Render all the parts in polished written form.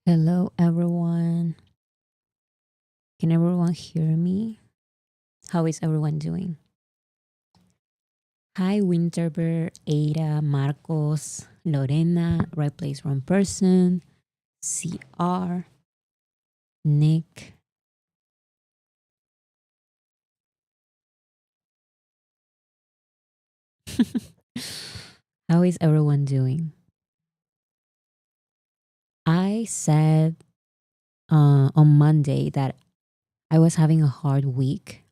Hello, everyone. Can everyone hear me? How is everyone doing? Hi, Winterberg, Ada, Marcos, Lorena, Right Place, Wrong Person, CR, Nick. How is everyone doing? I said on Monday that I was having a hard week,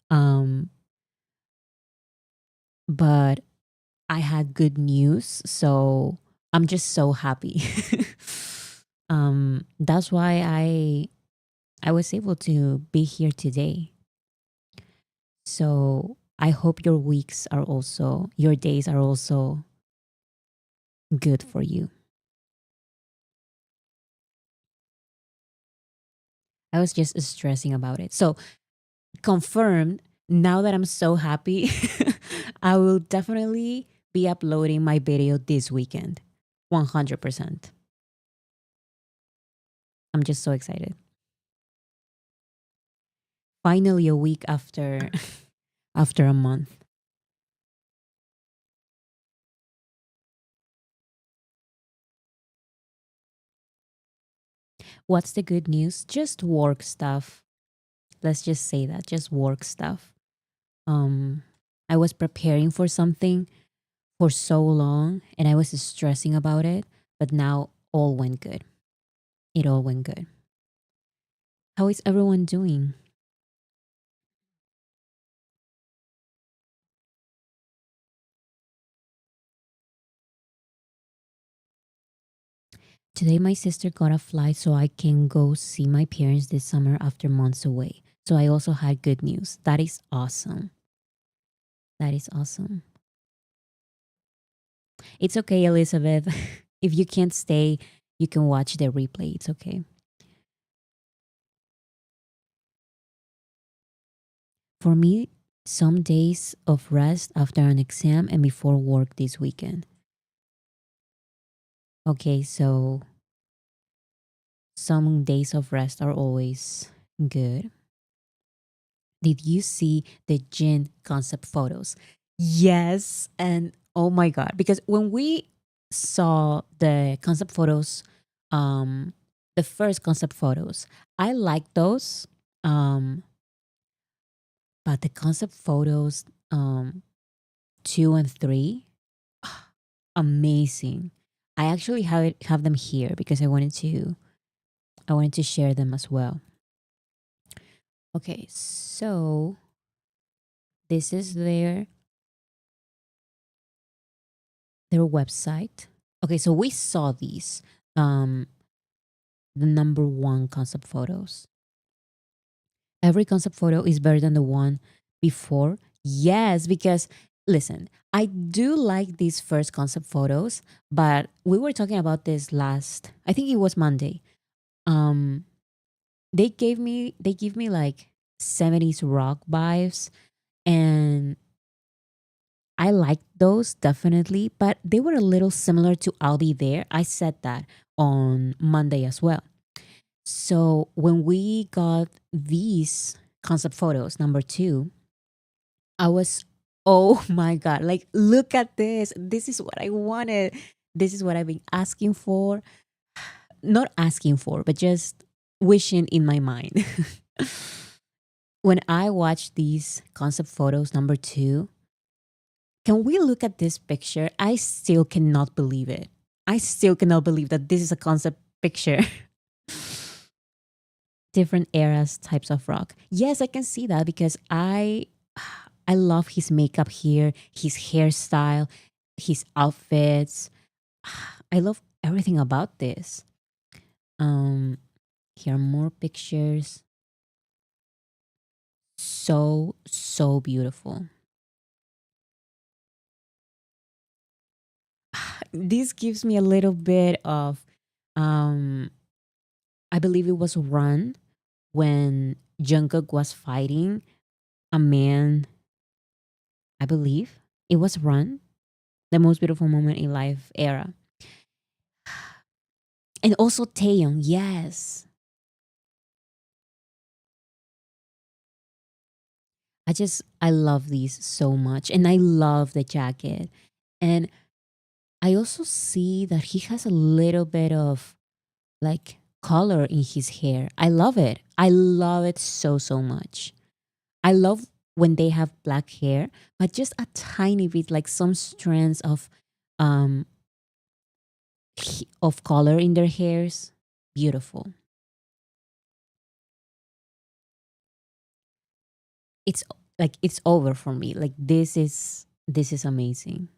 but I had good news, so I'm just so happy. That's why I was able to be here today. So I hope your weeks are also, your days are also good for you. I was just stressing about it. So confirmed, now that I'm so happy, I will definitely be uploading my video this weekend. 100%. I'm just so excited. Finally a week after after a month. What's the good news? Just work stuff. Let's just say that, just work stuff. Um I was preparing for something for so long and I was stressing about it, but now all went good. It all went good. How is everyone doing? Today my sister got a flight so I can go see my parents this summer after months away. So I also had good news. That is awesome. That is awesome. It's okay, Elizabeth. If you can't stay, you can watch the replay. It's okay. For me, some days of rest after an exam and before work this weekend. Okay, so some days of rest are always good. Did you see the gin concept photos? Yes. And oh my God. Because when we saw the concept photos, um, the first concept photos, I like those. Um, but the concept photos, 2 and 3, amazing. I actually have them here because I wanted to share them as well. Okay, so this is their website. Okay, so we saw these, um, the number one concept photos. Every concept photo is better than the one before. Yes, because listen, I do like these first concept photos, but we were talking about this last. I think it was Monday. Um, they give me like 70s rock vibes, and I like those definitely, but they were a little similar to I'll Be There. I said that on Monday as well. So when we got these concept photos, number two, I was, oh my God, like, look at this. This is what I wanted. This is what I've been asking for. Not asking for, but just wishing in my mind. When I watched these concept photos, number two, can we look at this picture? I still cannot believe it. I still cannot believe that this is a concept picture. Different eras, types of rock. Yes, I can see that because I love his makeup here, his hairstyle, his outfits. I love everything about this. Um Here are more pictures. So beautiful. This gives me a little bit of um I believe it was Run when Jungkook was fighting a man. I believe it was Run, the most beautiful moment in life era. And also Taeyong, yes. I love these so much. And I love the jacket. And I also see that he has a little bit of like color in his hair. I love it. I love it so, so much. I love when they have black hair, but just a tiny bit, like some strands um of color in their hairs. Beautiful. It's like it's over for me. Like this is amazing.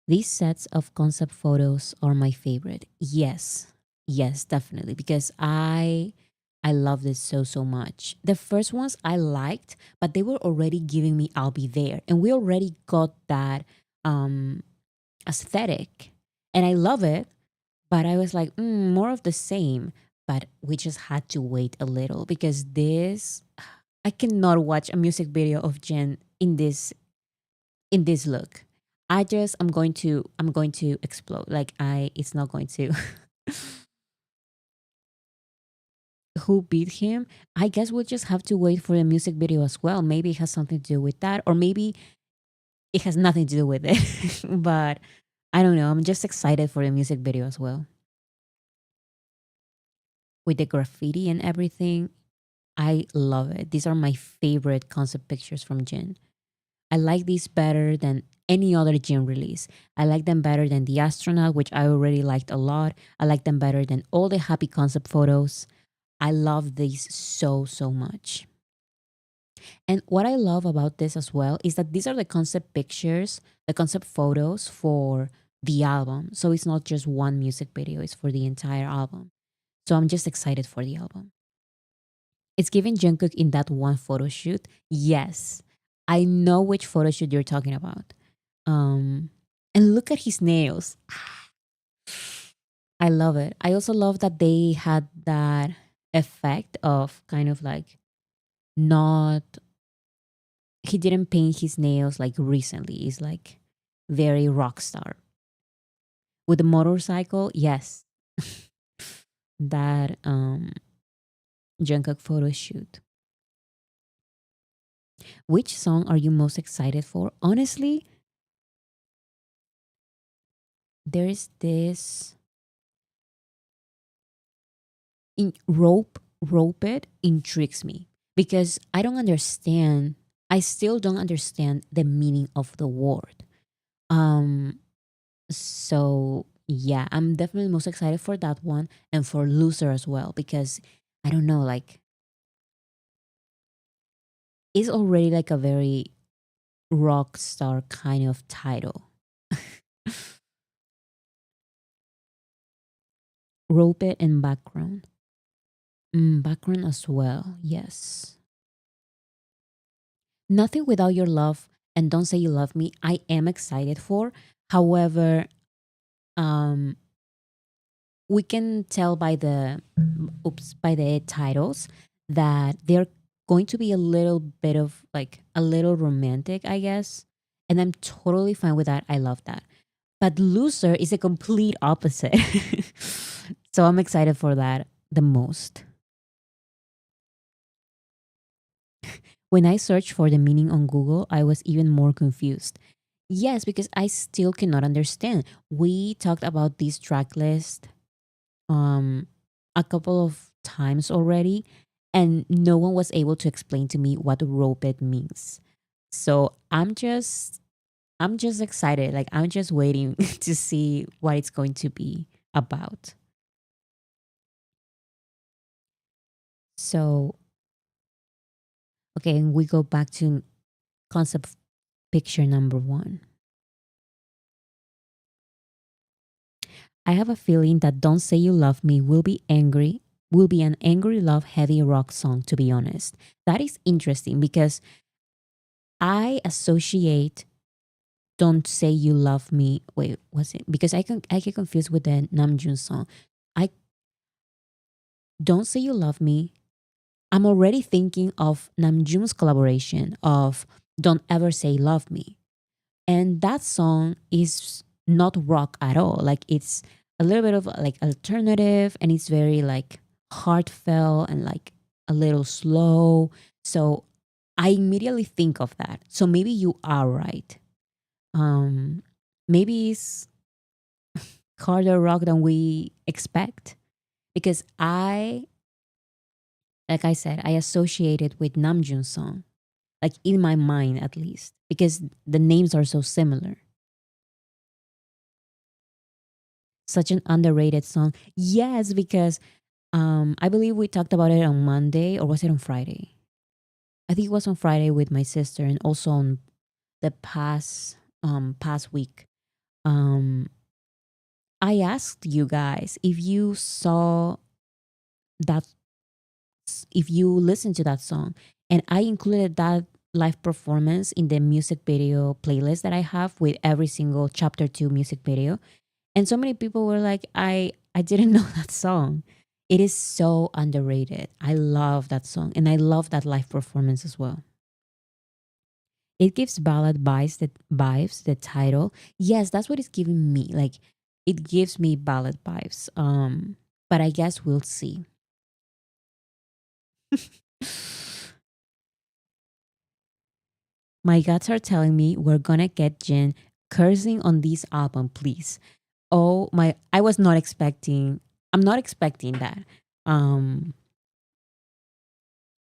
These sets of concept photos are my favorite. Yes. Yes, definitely because I love this so so much. The first ones I liked, but they were already giving me I'll be there and we already got that um aesthetic. And I love it, but I was like, more of the same. But we just had to wait a little because this I cannot watch a music video of Jen in this look. I'm going to explode. Like I it's not going to who beat him. I guess we'll just have to wait for the music video as well. Maybe it has something to do with that, or maybe it has nothing to do with it. But I don't know. I'm just excited for the music video as well. With the graffiti and everything, I love it. These are my favorite concept pictures from Jin. I like these better than any other Jin release. I like them better than The Astronaut, which I already liked a lot. I like them better than all the happy concept photos. I love these so, so much. And what I love about this as well is that these are the concept pictures, the concept photos for the album. So it's not just one music video, it's for the entire album. So I'm just excited for the album. It's giving Jungkook in that one photo shoot. Yes, I know which photo shoot you're talking about. Um, and look at his nails. I love it. I also love that they had that effect of kind of like not he didn't paint his nails like recently. It's like very rock star. With the motorcycle, yes. That Jungkook photo shoot. Which song are you most excited for? Honestly, there's this in rope it intrigues me because I still don't understand the meaning of the word. Um so yeah, I'm definitely most excited for that one and for Loser as well because I don't know, like it's already like a very rock star kind of title. Rope it and background. Background as well, yes. Nothing Without Your Love and Don't Say You Love Me, I am excited for. However, um, we can tell by by the titles that they're going to be a little bit of like a little romantic, I guess. And I'm totally fine with that. I love that. But Loser is a complete opposite. So I'm excited for that the most. When I searched for the meaning on Google, I was even more confused. Yes, because I still cannot understand. We talked about this track list um a couple of times already and no one was able to explain to me what roped means. So I'm just excited. Like I'm just waiting to see what it's going to be about. So okay, and we go back to concept picture number 1. I have a feeling that Don't Say You Love Me will be an angry love heavy rock song, to be honest. That is interesting because I associate Don't Say You Love Me. Wait, was it? Because I get confused with the Namjoon song. I Don't Say You Love Me. I'm already thinking of Namjoon's collaboration of Don't Ever Say Love Me. And that song is not rock at all. Like it's a little bit of like alternative, and it's very like heartfelt and like a little slow. So I immediately think of that. So maybe you are right. Um Maybe it's harder rock than we expect, because like I said, I associate it with Namjoon's song, like in my mind at least, because the names are so similar. Such an underrated song. Yes, because I believe we talked about it on Monday, or was it on Friday? I think it was on Friday with my sister, and also on the past week. Um I asked you guys if you saw that, if you listened to that song, and I included that live performance in the music video playlist that I have with every single chapter 2 music video. And so many people were like, I didn't know that song. It is so underrated. I love that song, and I love that live performance as well. It gives ballad vibes, the title. Yes, that's what it's giving me. Like, it gives me ballad vibes. But I guess we'll see. My guts are telling me we're gonna get Jin cursing on this album, please. Oh my, I was not expecting, I'm not expecting that. Um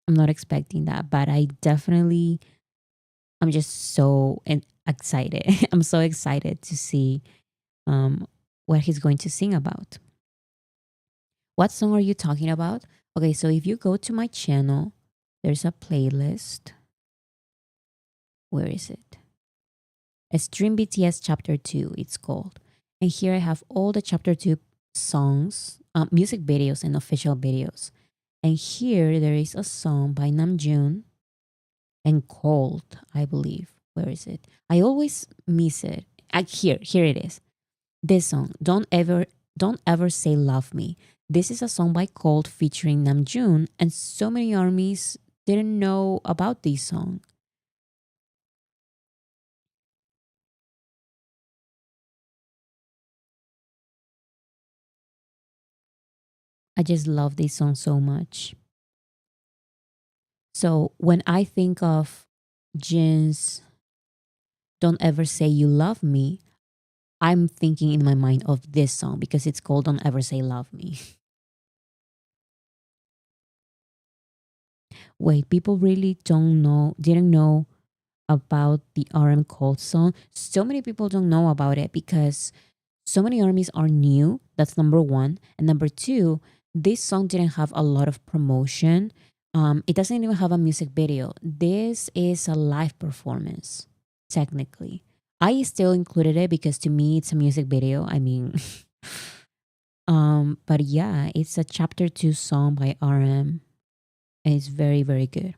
I'm not expecting that, but I definitely, I'm just so excited. I'm so excited to see um what he's going to sing about. What song are you talking about? Okay, so if you go to my channel, there's a playlist. Where is it? Stream BTS Chapter 2, it's called. And here I have all the Chapter 2 songs, music videos, and official videos. And here there is a song by Namjoon and Cold, I believe. Where is it? I always miss it. Here it is. This song, Don't Ever Say Love Me. This is a song by Cold featuring Namjoon, and so many armies didn't know about this song. I just love this song so much. So when I think of Jin's Don't Ever Say You Love Me, I'm thinking in my mind of this song because it's called Don't Ever Say Love Me. Wait, people really didn't know about the RM Cold song. So many people don't know about it because so many armies are new. That's number one. And number two, this song didn't have a lot of promotion. It doesn't even have a music video. This is a live performance, technically. I still included it because to me it's a music video. I mean, but yeah, it's a chapter 2 song by RM, and it's very, very good.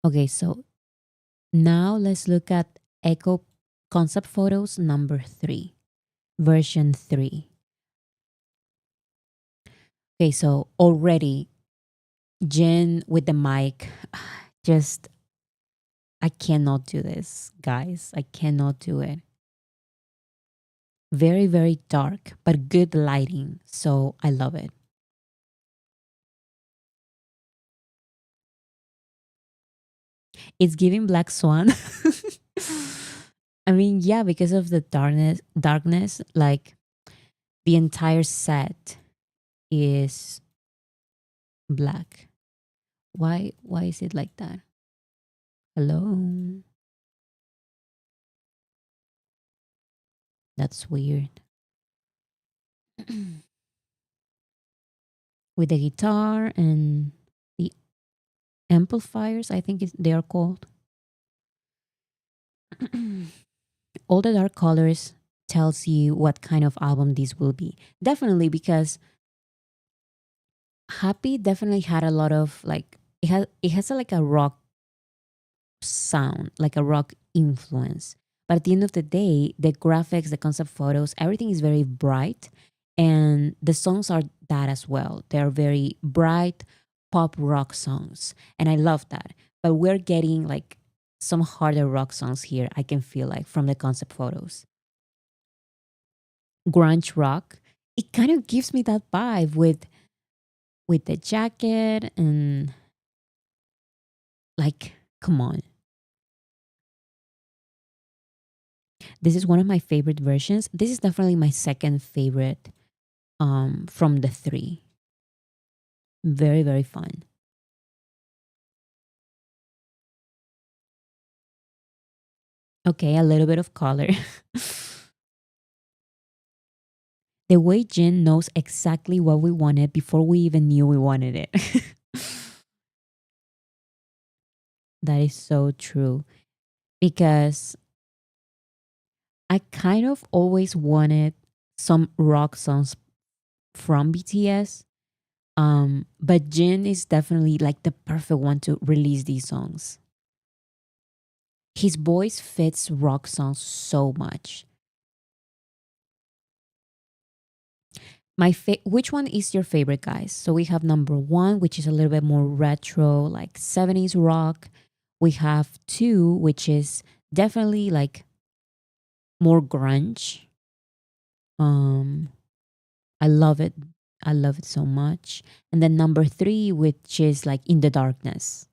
Okay, so now let's look at Echo Concept Photos number 3, version 3. Okay, so already Jen with the mic, just, I cannot do this, guys. I cannot do it. Very, very dark, but good lighting. So I love it. It's giving Black Swan. I mean, yeah, because of the darkness, like the entire set is black. Why is it like that? Hello. That's weird. With the guitar and the amplifiers, I think they are called. All the dark colors tells you what kind of album this will be. Definitely, because Happy definitely had a lot of like, it has like a rock sound, like a rock influence. But at the end of the day, the graphics, the concept photos, everything is very bright. And the songs are that as well. They're very bright pop rock songs. And I love that. But we're getting like some harder rock songs here. I can feel like from the concept photos. Grunge rock. It kind of gives me that vibe with the jacket and like, come on. This is one of my favorite versions. This is definitely my second favorite from the three. Very, very fun. Okay, a little bit of color. The way Jin knows exactly what we wanted before we even knew we wanted it. That is so true. Because I kind of always wanted some rock songs from BTS. But Jin is definitely like the perfect one to release these songs. His voice fits rock songs so much. Which one is your favorite, guys? So we have number one, which is a little bit more retro, like 70s rock. We have two, which is definitely like more grunge. Um, I love it. I love it so much. And then number three, which is like In the Darkness.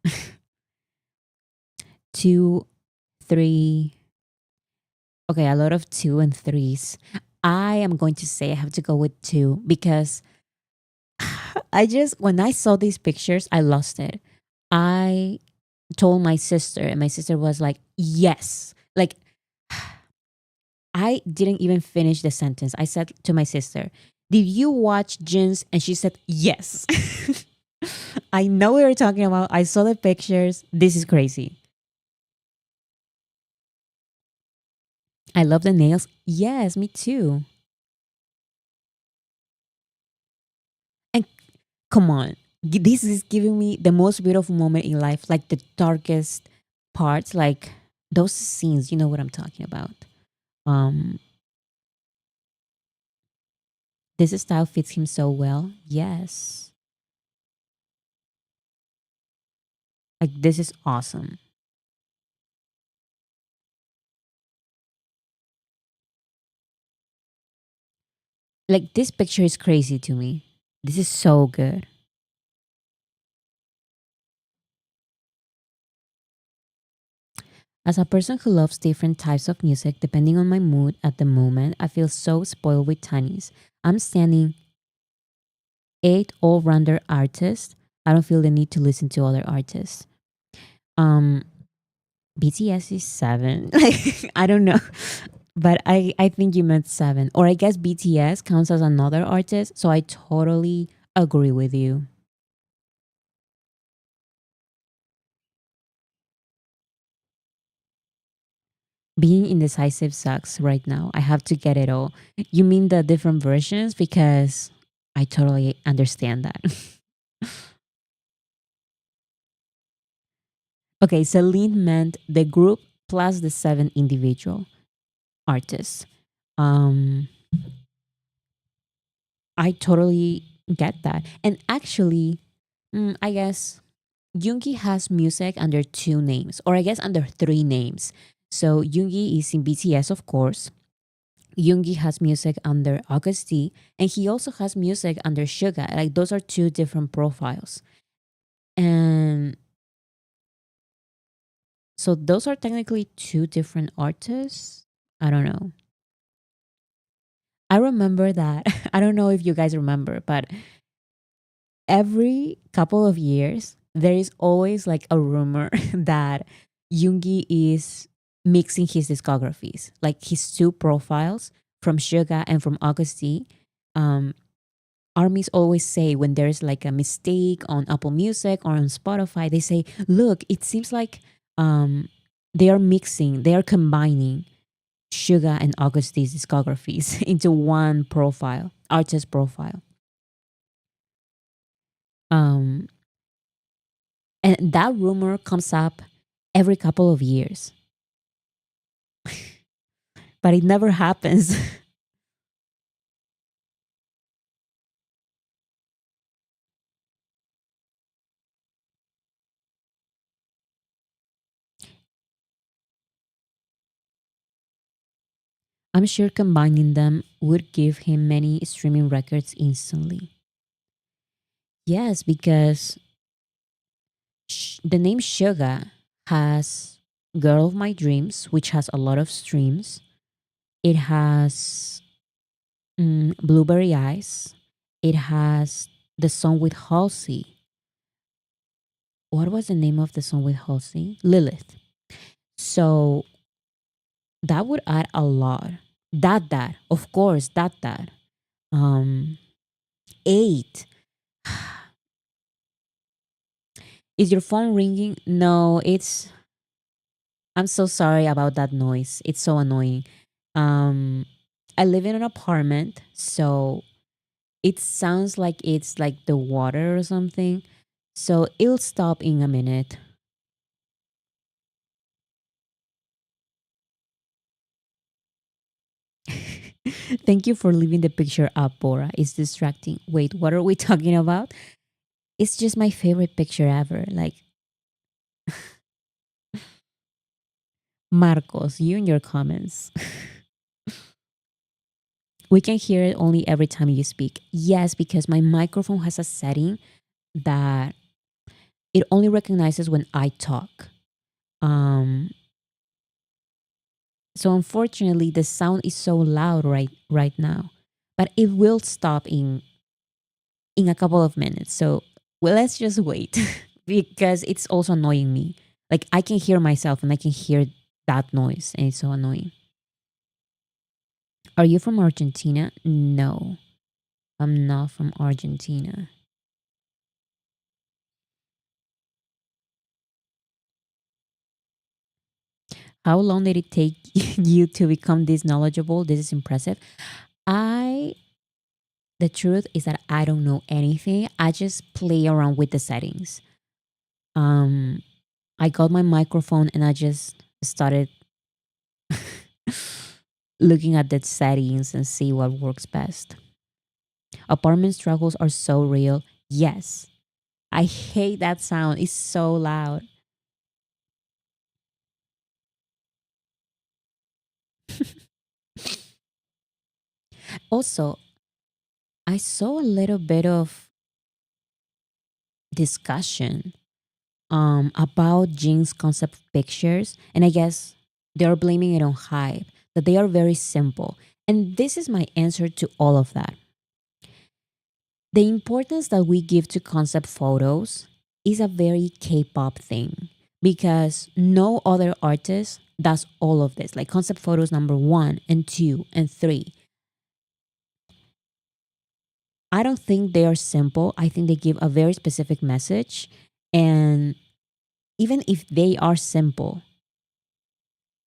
Two, three. Okay, a lot of two and threes. I am going to say I have to go with two because when I saw these pictures, I lost it. I told my sister, and my sister was like, yes. Like, I didn't even finish the sentence. I said to my sister, did you watch Jins? And she said, yes. I know what you're talking about. I saw the pictures. This is crazy. I love the nails. Yes, me too. And come on, this is giving me the most beautiful moment in life, like the darkest parts, like those scenes. You know what I'm talking about. Um, this style fits him so well. Yes, like this is awesome. Like this picture is crazy to me. This is so good. As a person who loves different types of music, depending on my mood at the moment, I feel so spoiled with Tani's. I'm standing eight all-rounder artists. I don't feel the need to listen to other artists. Um, BTS is seven. Like I don't know, but I think you meant seven, or I guess BTS counts as another artist. So I totally agree with you. Being indecisive sucks right now. I have to get it all. You mean the different versions? Because I totally understand that. Okay, Celine meant the group plus the seven individual artists. Um, I totally get that. And actually, I guess Yoongi has music under two names, or I guess under three names. So Yoongi is in BTS, of course. Yoongi has music under August D, and he also has music under Suga. Like those are two different profiles. And so those are technically two different artists. I don't know. I remember that. I don't know if you guys remember, but every couple of years, there is always like a rumor that Yoongi is mixing his discographies, like his two profiles from Suga and from August D. Um, armies always say when there's like a mistake on Apple Music or on Spotify, they say, look, it seems like um, they are mixing, they are combining Suga and August D's discographies into one profile, artist profile. Um, and that rumor comes up every couple of years, but it never happens. I'm sure combining them would give him many streaming records instantly. Yes, because the name Suga has Girl of My Dreams, which has a lot of streams. It has Blueberry Eyes. It has the song with Halsey. What was the name of the song with Halsey? Lilith. So that would add a lot. That, of course, that. Um, eight. Is your phone ringing? No, it's. I'm so sorry about that noise. It's so annoying. Um, I live in an apartment, so it sounds like it's like the water or something. So it'll stop in a minute. Thank you for leaving the picture up, Bora. It's distracting. Wait, what are we talking about? It's just my favorite picture ever. Like, Marcos, you and your comments. We can hear it only every time you speak. Yes, because my microphone has a setting that it only recognizes when I talk. Um, so unfortunately, the sound is so loud right now, but it will stop in a couple of minutes. So well, let's just wait because it's also annoying me. Like I can hear myself and I can hear that noise, and it's so annoying. Are you from Argentina? No, I'm not from Argentina. How long did it take you to become this knowledgeable? This is impressive. I The truth is that I don't know anything. I just play around with the settings. Um I got my microphone and I just started looking at the settings and see what works best. Apartment struggles are so real. Yes. I hate that sound. It's so loud. Also, I saw a little bit of discussion about Jin's concept pictures, and I guess they're blaming it on hype, that they are very simple. And this is my answer to all of that. The importance that we give to concept photos is a very K pop thing because no other artist does all of this, like concept photos number one and two and three. I don't think they are simple. I think they give a very specific message. And even if they are simple,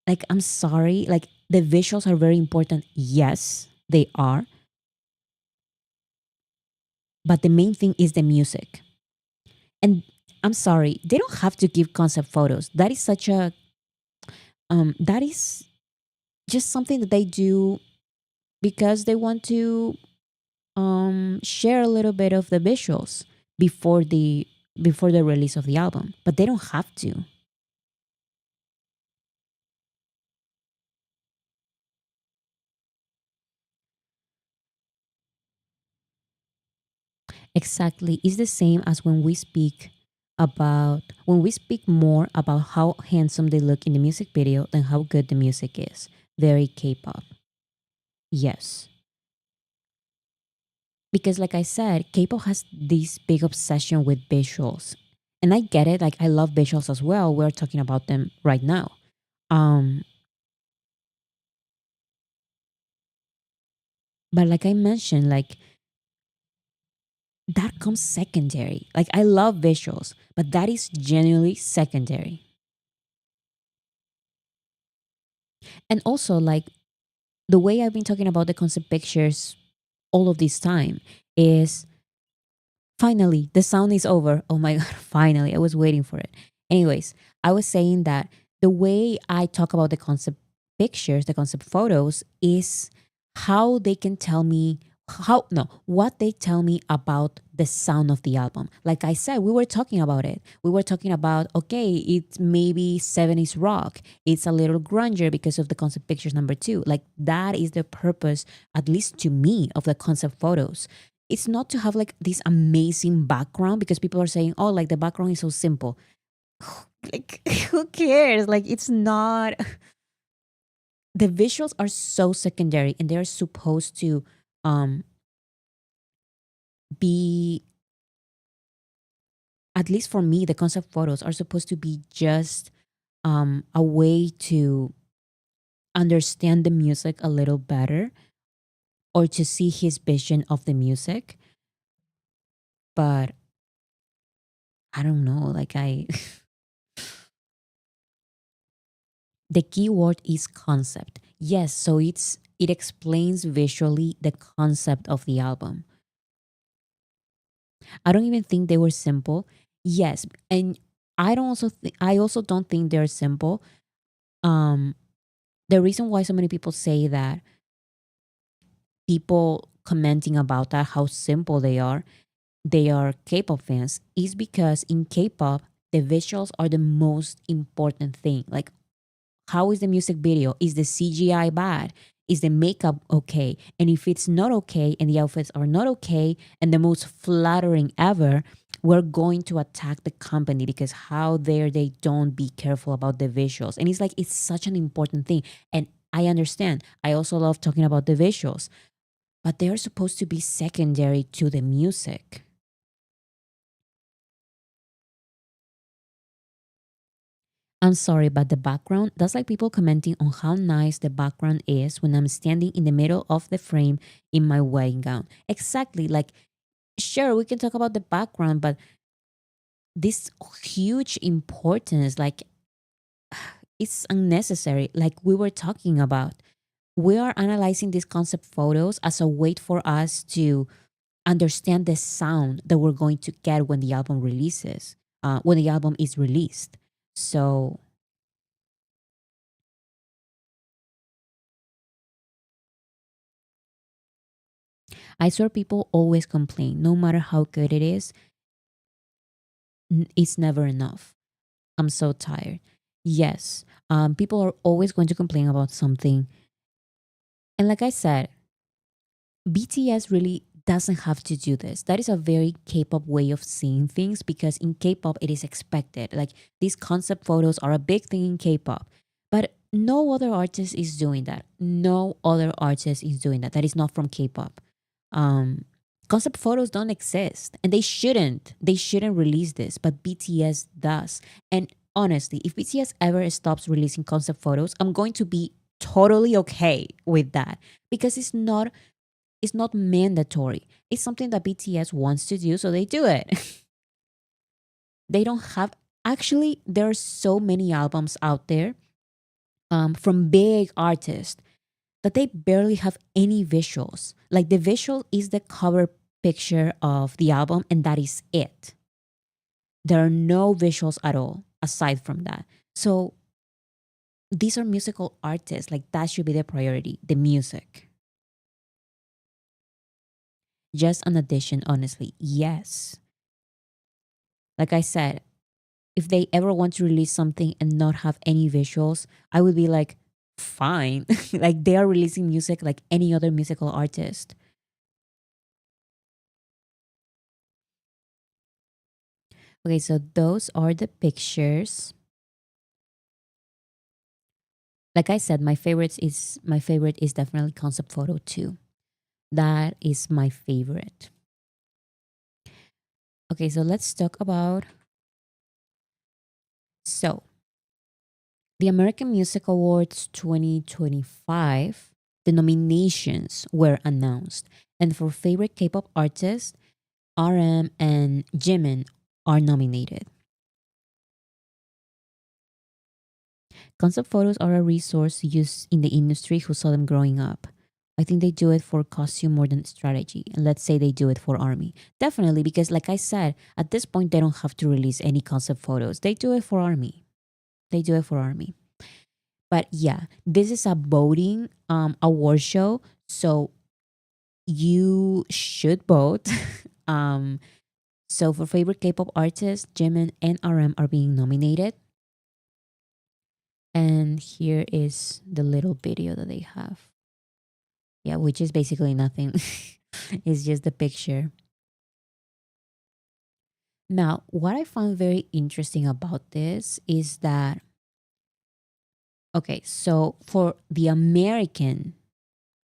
like, I'm sorry, like, the visuals are very important. Yes, they are. But the main thing is the music. And I'm sorry, they don't have to give concept photos. That is such a, that is just something that they do because they want to share a little bit of the visuals before the release of the album. But they don't have to. Exactly. It's the same as when we speak more about how handsome they look in the music video than how good the music is. Very K-pop. Yes. Because like I said, K-pop has this big obsession with visuals. And I get it, like I love visuals as well. We're talking about them right now. Um but like I mentioned, like that comes secondary. Like I love visuals, but that is genuinely secondary. And also like the way I've been talking about the concept pictures all of this time is finally the sound is over. Oh my god, finally. I was waiting for it. Anyways, I was saying that the way I talk about the concept pictures, the concept photos is how they can tell me how no what they tell me about the sound of the album. Like I said, we were talking about it. We were talking about, okay, it's maybe 70s rock, it's a little grungier because of the concept pictures number two. Like that is the purpose, at least to me, of the concept photos. It's not to have like this amazing background, because people are saying, oh, like the background is so simple. Like who cares? Like it's not. The visuals are so secondary, and they're supposed to um be, at least for me, the concept photos are supposed to be just a way to understand the music a little better, or to see his vision of the music. But I don't know, like I the key word is concept. Yes, so it explains visually the concept of the album. I don't even think they were simple. Yes, and I also don't think they're simple. Um the reason why so many people say that, people commenting about that, how simple they are K-pop fans, is because in K-pop the visuals are the most important thing. Like, how is the music video? Is the CGI bad? Is the makeup okay? And if it's not okay, and the outfits are not okay, and the most flattering ever, we're going to attack the company, because how dare they don't be careful about the visuals. And it's like, it's such an important thing. And I understand. I also love talking about the visuals, but they're supposed to be secondary to the music. I'm sorry, but the background, that's like people commenting on how nice the background is when I'm standing in the middle of the frame in my wedding gown. Exactly. Like, sure, we can talk about the background, but this huge importance, like, it's unnecessary. Like we were talking about, we are analyzing these concept photos as a way for us to understand the sound that we're going to get when the album releases, when the album is released. So I swear, people always complain, no matter how good it is, it's never enough. I'm so tired. Yes, people are always going to complain about something. And like I said, BTS really doesn't have to do this. That is a very K-pop way of seeing things, because in K-pop it is expected. Like, these concept photos are a big thing in K-pop. But no other artist is doing that. No other artist is doing that. That is not from K-pop. Um Concept photos don't exist, and they shouldn't. They shouldn't release this, but BTS does. And honestly, if BTS ever stops releasing concept photos, I'm going to be totally okay with that, because it's not mandatory. It's something that BTS wants to do, so they do it. They don't have, actually, there are so many albums out there, from big artists, that they barely have any visuals. Like, the visual is the cover picture of the album, and that is it. There are no visuals at all aside from that. So these are musical artists. Like, that should be their priority, the music. Just an addition, honestly. Yes. Like I said, if they ever want to release something and not have any visuals, I would be like, fine. Like, they are releasing music like any other musical artist. Okay, so those are the pictures. Like I said, my favorite is definitely concept photo 2. That is my favorite. Okay, so let's talk about, so the American Music Awards 2025, the nominations were announced. And for favorite K-pop artist, RM and Jimin are nominated. Concept photos are a resource used in the industry who saw them growing up. I think they do it for costume more than strategy. And let's say they do it for Army. Definitely, because like I said, at this point, they don't have to release any concept photos. They do it for Army. They do it for Army. But yeah, this is a voting award show. So You should vote. um, so for favorite K-pop artist, Jimin and RM are being nominated. And here is the little video that they have. Yeah, which is basically nothing. It's just the picture. Now, what I found very interesting about this is that, okay, so for the American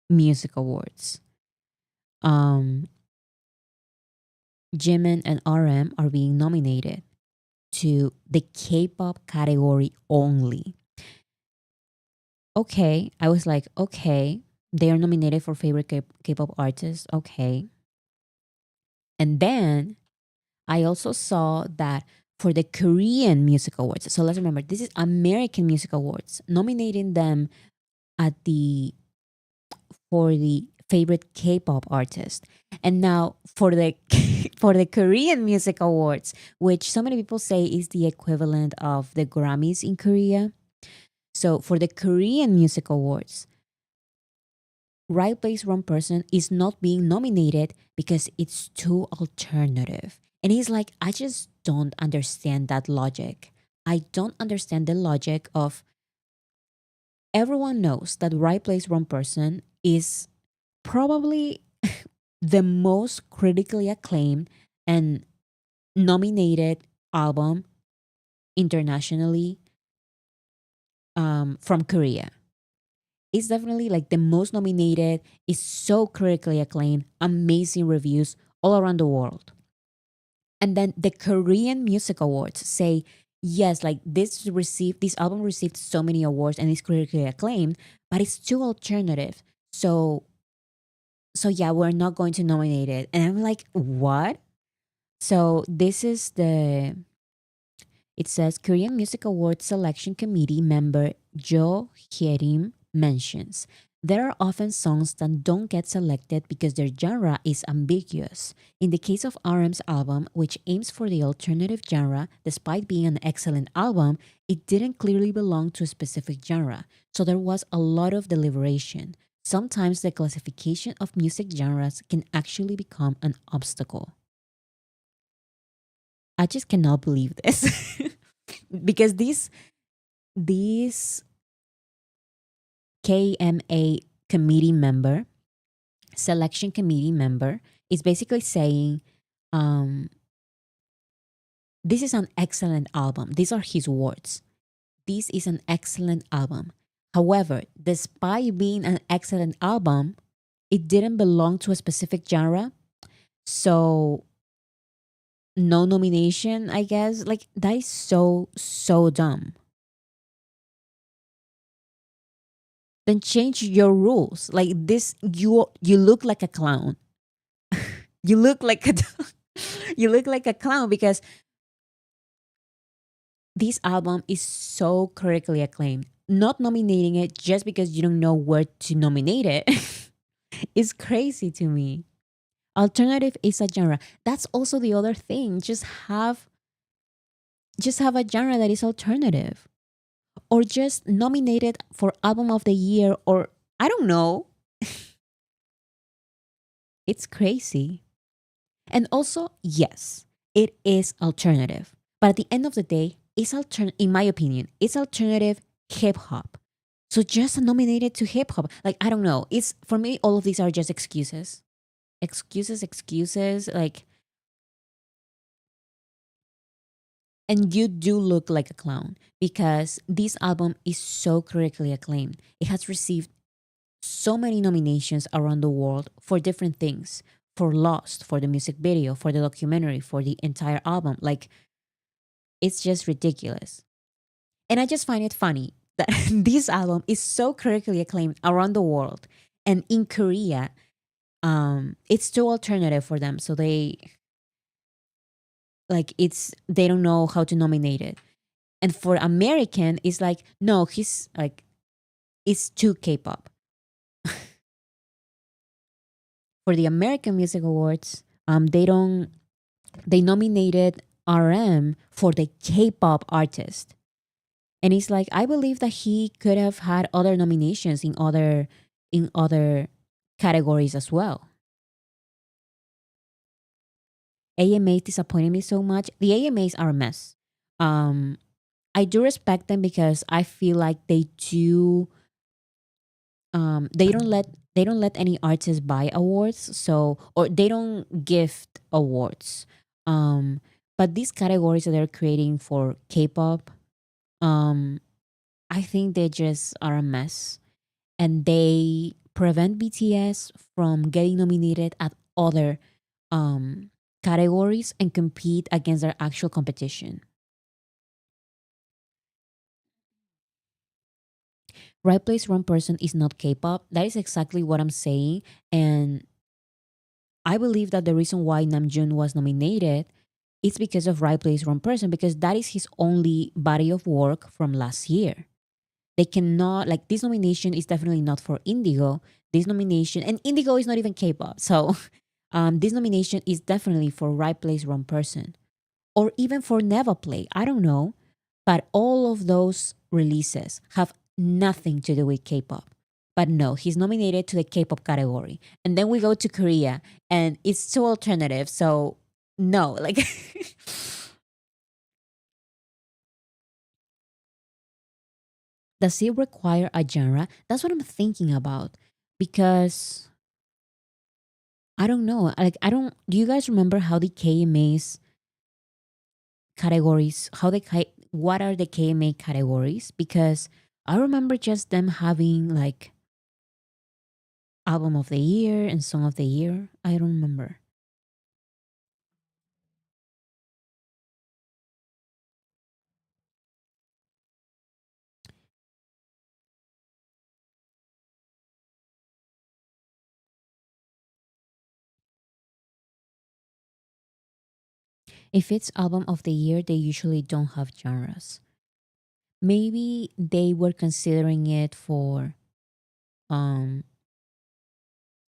Music Awards, um, Jimin and RM are being nominated to the K-pop category only. Okay, I was like, okay, they are nominated for favorite K-pop artist. Okay. And then I also saw that for the Korean Music Awards. So let's remember, this is American Music Awards, nominating them at the for the favorite K-pop artist. And now for the for the Korean Music Awards, which so many people say is the equivalent of the Grammys in Korea. So for the Korean Music Awards, Right Place Wrong Person is not being nominated because it's too alternative. And he's like, I just don't understand that logic. I don't understand the logic of everyone knows that Right Place Wrong Person is probably the most critically acclaimed and nominated album internationally from Korea. It's definitely like the most nominated, is so critically acclaimed, amazing reviews all around the world. And then the Korean Music Awards say, yes, like this album received so many awards and is critically acclaimed, but it's too alternative. So yeah, we're not going to nominate it. And I'm like, what? So this is the it says Korean Music Awards Selection Committee member Jo Hyerim mentions there are often songs that don't get selected because their genre is ambiguous. In the case of RM's album, which aims for the alternative genre, despite being an excellent album, it didn't clearly belong to a specific genre, so there was a lot of deliberation. Sometimes the classification of music genres can actually become an obstacle. I just cannot believe this. Because this KMA committee member, selection committee member, is basically saying, um, this is an excellent album. These are his words. This is an excellent album. However, despite being an excellent album, it didn't belong to a specific genre. So no nomination, I guess. Like that is so dumb. Then change your rules. Like this, you look like a clown. You look like a you look like a clown because this album is so critically acclaimed. Not nominating it just because you don't know where to nominate it is crazy to me. Alternative is a genre. That's also the other thing. Just have a genre that is alternative. Or just nominate it for album of the year, or I don't know. It's crazy. And also, yes, it is alternative. But at the end of the day, in my opinion, it's alternative hip hop. So just nominate it to hip hop. Like, I don't know. It's for me, all of these are just excuses. Excuses. Like, and you do look like a clown because this album is so critically acclaimed. It has received so many nominations around the world for different things, for Lost, for the music video, for the documentary, for the entire album. Like, it's just ridiculous. And I just find it funny that this album is so critically acclaimed around the world. And in Korea, it's too alternative for them. So they don't know how to nominate it. And for American, it's like, no, he's like, it's too K-pop. For the American Music Awards, they nominated RM for the K-pop artist. And it's like, I believe that he could have had other nominations in other categories as well. AMAs disappointed me so much. The AMAs are a mess. Um, I do respect them because I feel like they don't let any artist buy awards, so or they don't gift awards. Um, but these categories that they're creating for K-pop, um, I think they just are a mess, and they prevent BTS from getting nominated at other um categories and compete against their actual competition. Right place, wrong person is not K-pop. That is exactly what I'm saying, and I believe that the reason why Namjoon was nominated is because of Right Place, Wrong Person, because that is his only body of work from last year. They cannot, like, this nomination is definitely not for Indigo. This nomination, and Indigo is not even K-pop. So this nomination is definitely for Right Place, Wrong Person, or even for Never Play. I don't know. But all of those releases have nothing to do with K-pop. But no, he's nominated to the K-pop category. And then we go to Korea and it's too alternative. So no, like does it require a genre? That's what I'm thinking about. Because I don't know. Like I don't do you guys remember how the KMAs categories, what are the KMA categories? Because I remember just them having like album of the year and song of the year. I don't remember. If it's album of the year, they usually don't have genres. Maybe they were considering it for um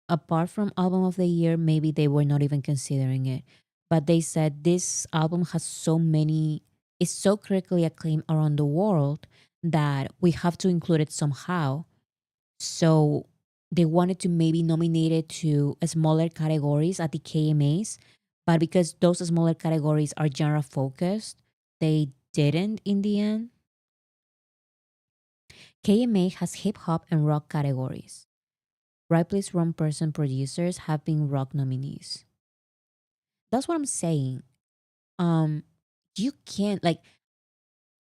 apart from album of the year, maybe they were not even considering it. But they said this album has so many is so critically acclaimed around the world that we have to include it somehow. So they wanted to maybe nominate it to smaller categories at the KMAs, but because those smaller categories are genre focused, they didn't in the end. KMA has hip hop and rock categories. Right Place Wrong Person producers have been rock nominees. That's what I'm saying. Um, you can't like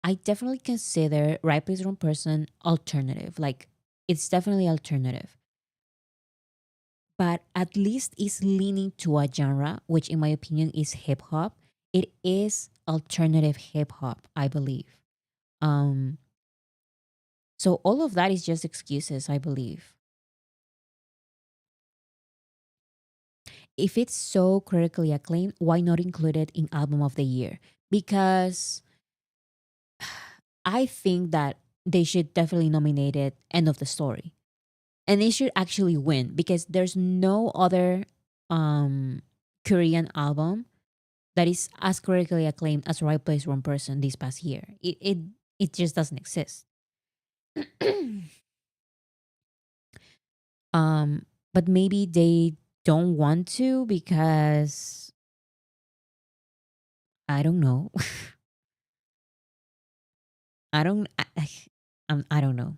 I definitely consider Right Place Wrong Person alternative. Like it's definitely alternative, but at least is leaning to a genre, which in my opinion is hip hop. It is alternative hip hop, I believe. Um, so all of that is just excuses, I believe. If it's so critically acclaimed, why not include it in album of the year? Because I think that they should definitely nominate it End of the Story. And they should actually win because there's no other um Korean album that is as critically acclaimed as Right Place Wrong Person this past year. It just doesn't exist. um, but maybe they don't want to because I don't know. I don't. I don't know.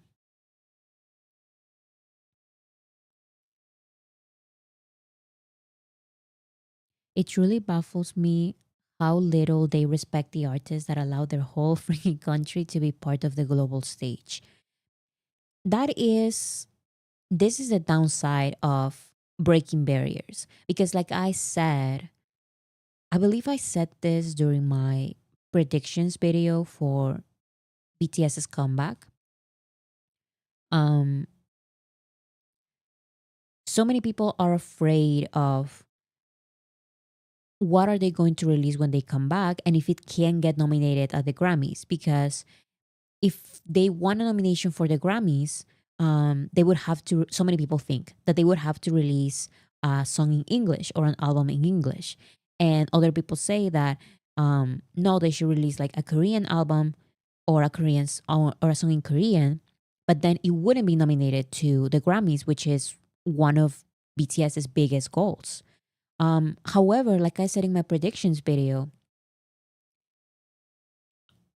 It truly baffles me how little they respect the artists that allow their whole freaking country to be part of the global stage. That is this is the downside of breaking barriers because like I said, I believe I said this during my predictions video for BTS's comeback. Um so many people are afraid of what are they going to release when they come back and if it can get nominated at the Grammys because if they won a nomination for the Grammys, they would have to. So many people think that they would have to release a song in English or an album in English, and other people say that no, they should release like a Korean album or or a song in Korean, but then it wouldn't be nominated to the Grammys, which is one of BTS's biggest goals. However, like I said in my predictions video,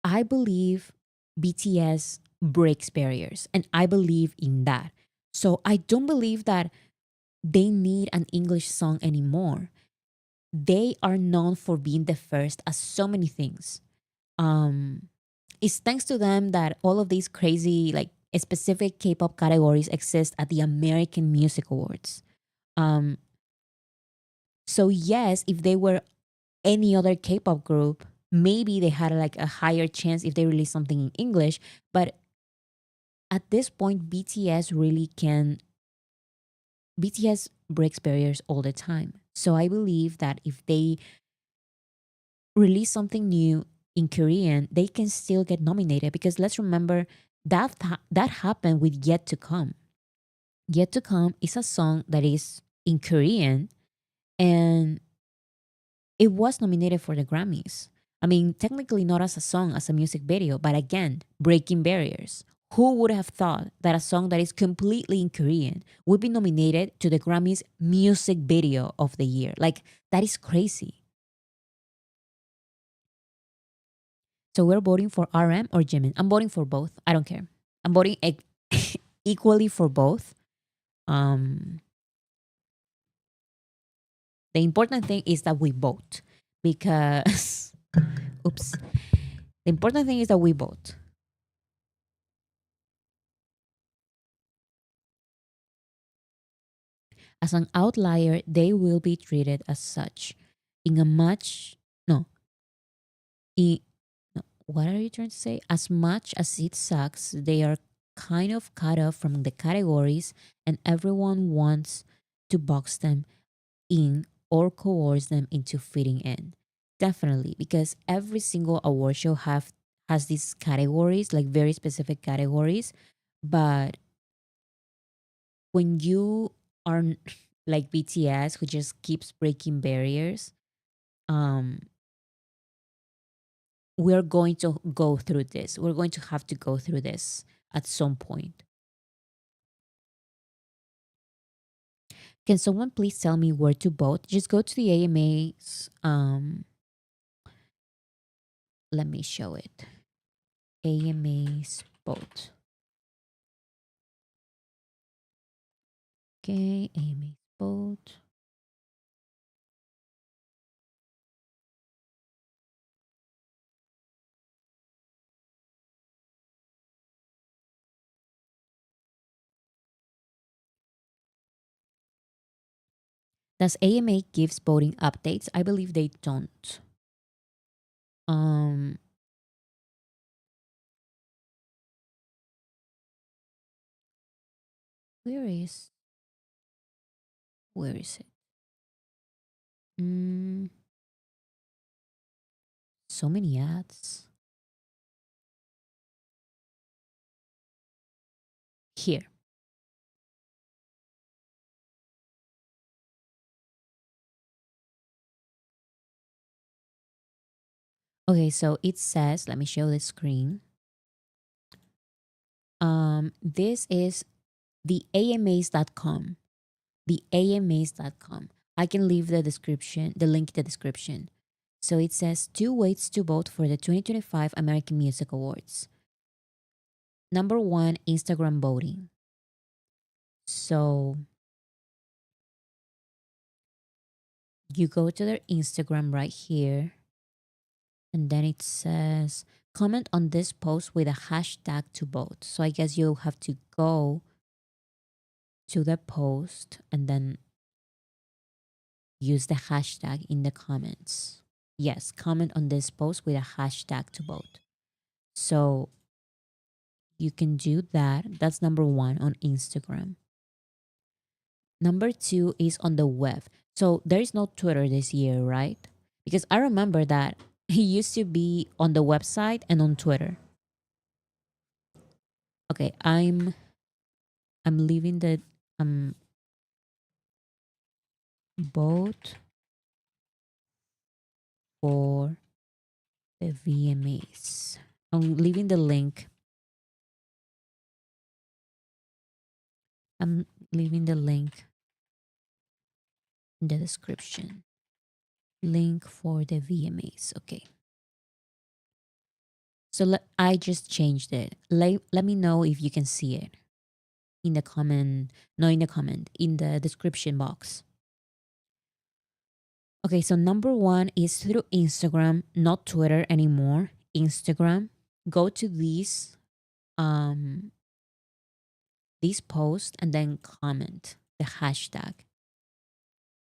I believe BTS breaks barriers, and I believe in that. So I don't believe that they need an English song anymore. They are known for being the first at so many things. Um, it's thanks to them that all of these crazy, like specific K-pop categories exist at the American Music Awards. Um, so yes, if they were any other K-pop group, maybe they had like a higher chance if they released something in English. But at this point, BTS breaks barriers all the time. So I believe that if they release something new in Korean, they can still get nominated, because let's remember that happened with Yet to Come. Yet to Come is a song that is in Korean, and it was nominated for the Grammys. I mean, technically not as a song, as a music video, but again, breaking barriers. Who would have thought that a song that is completely in Korean would be nominated to the Grammys Music Video of the Year? Like, that is crazy. So we're voting for RM or Jimin. I'm voting for both. I don't care. I'm voting equally for both. Um, the important thing is that we vote, because, oops. The important thing is that we vote. As an outlier, they will be treated as such. In a much, no, in, no, what are you trying to say? As much as it sucks, they are kind of cut off from the categories, and everyone wants to box them in or coerce them into fitting in. Definitely, because every single award show has these categories, like very specific categories. But when you are like BTS, who just keeps breaking barriers, um, we're going to go through this. We're going to have to go through this at some point. Can someone please tell me where to vote? Just go to the AMA's. Let me show it. AMA's vote. Okay, AMA's vote. Does AMA gives voting updates? I believe they don't. Um, where is where is it? Mm, so many ads here. Okay, so it says, let me show the screen. This is the AMAs.com. The AMAs.com. I can leave the description, the link in the description. So it says two ways to vote for the 2025 American Music Awards. Number one, Instagram voting. So you go to their Instagram right here, and then it says comment on this post with a hashtag to vote. So I guess you'll have to go to the post and then use the hashtag in the comments. Yes, comment on this post with a hashtag to vote. So you can do that. That's number one on Instagram. Number two is on the web. So there is no Twitter this year, right? Because I remember that he used to be on the website and on Twitter. Okay, I'm leaving the vote for the VMAs. I'm leaving the link. I'm leaving the link in the description. Link for the VMAs. Okay. So I just changed it. Let me know if you can see it in the comment, not in the comment, in the description box. Okay, so number one is through Instagram, not Twitter anymore. Instagram. Go to um these posts and then comment the hashtag.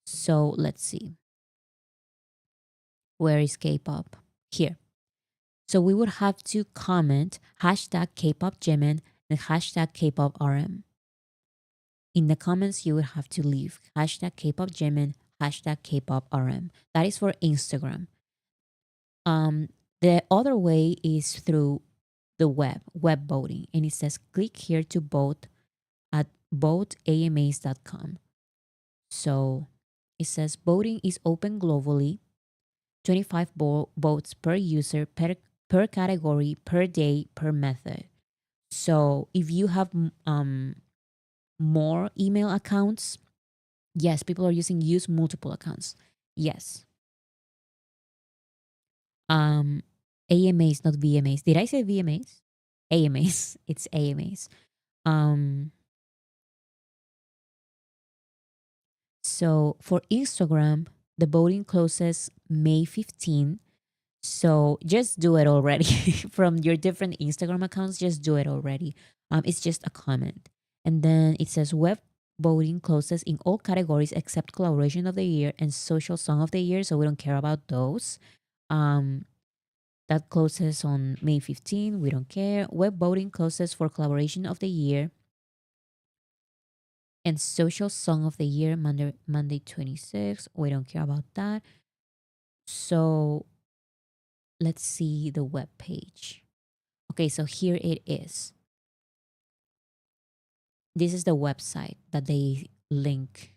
So let's see. Where is K-pop? Here. So we would have to comment hashtag K-pop Jimin and hashtag K-pop RM. In the comments, you would have to leave hashtag K-pop Jimin, hashtag K-pop RM. That is for Instagram. The other way is through the web voting, and it says click here to vote at voteamas.com. So it says voting is open globally, 25 votes per user, per category, per day, per method. So if you have more email accounts, yes, people are use multiple accounts. Yes. AMAs, not VMAs. Did I say VMAs? AMAs. It's AMAs. So for Instagram, the voting closes May 15. So just do it already from your different Instagram accounts. Just do it already. It's just a comment. And then it says web voting closes in all categories except collaboration of the year and social song of the year. So we don't care about those. That closes on May 15. We don't care. Web voting closes for collaboration of the year and social song of the year Monday 26. We don't care about that. So let's see the web page. Okay, so here it is. This is the website that they link.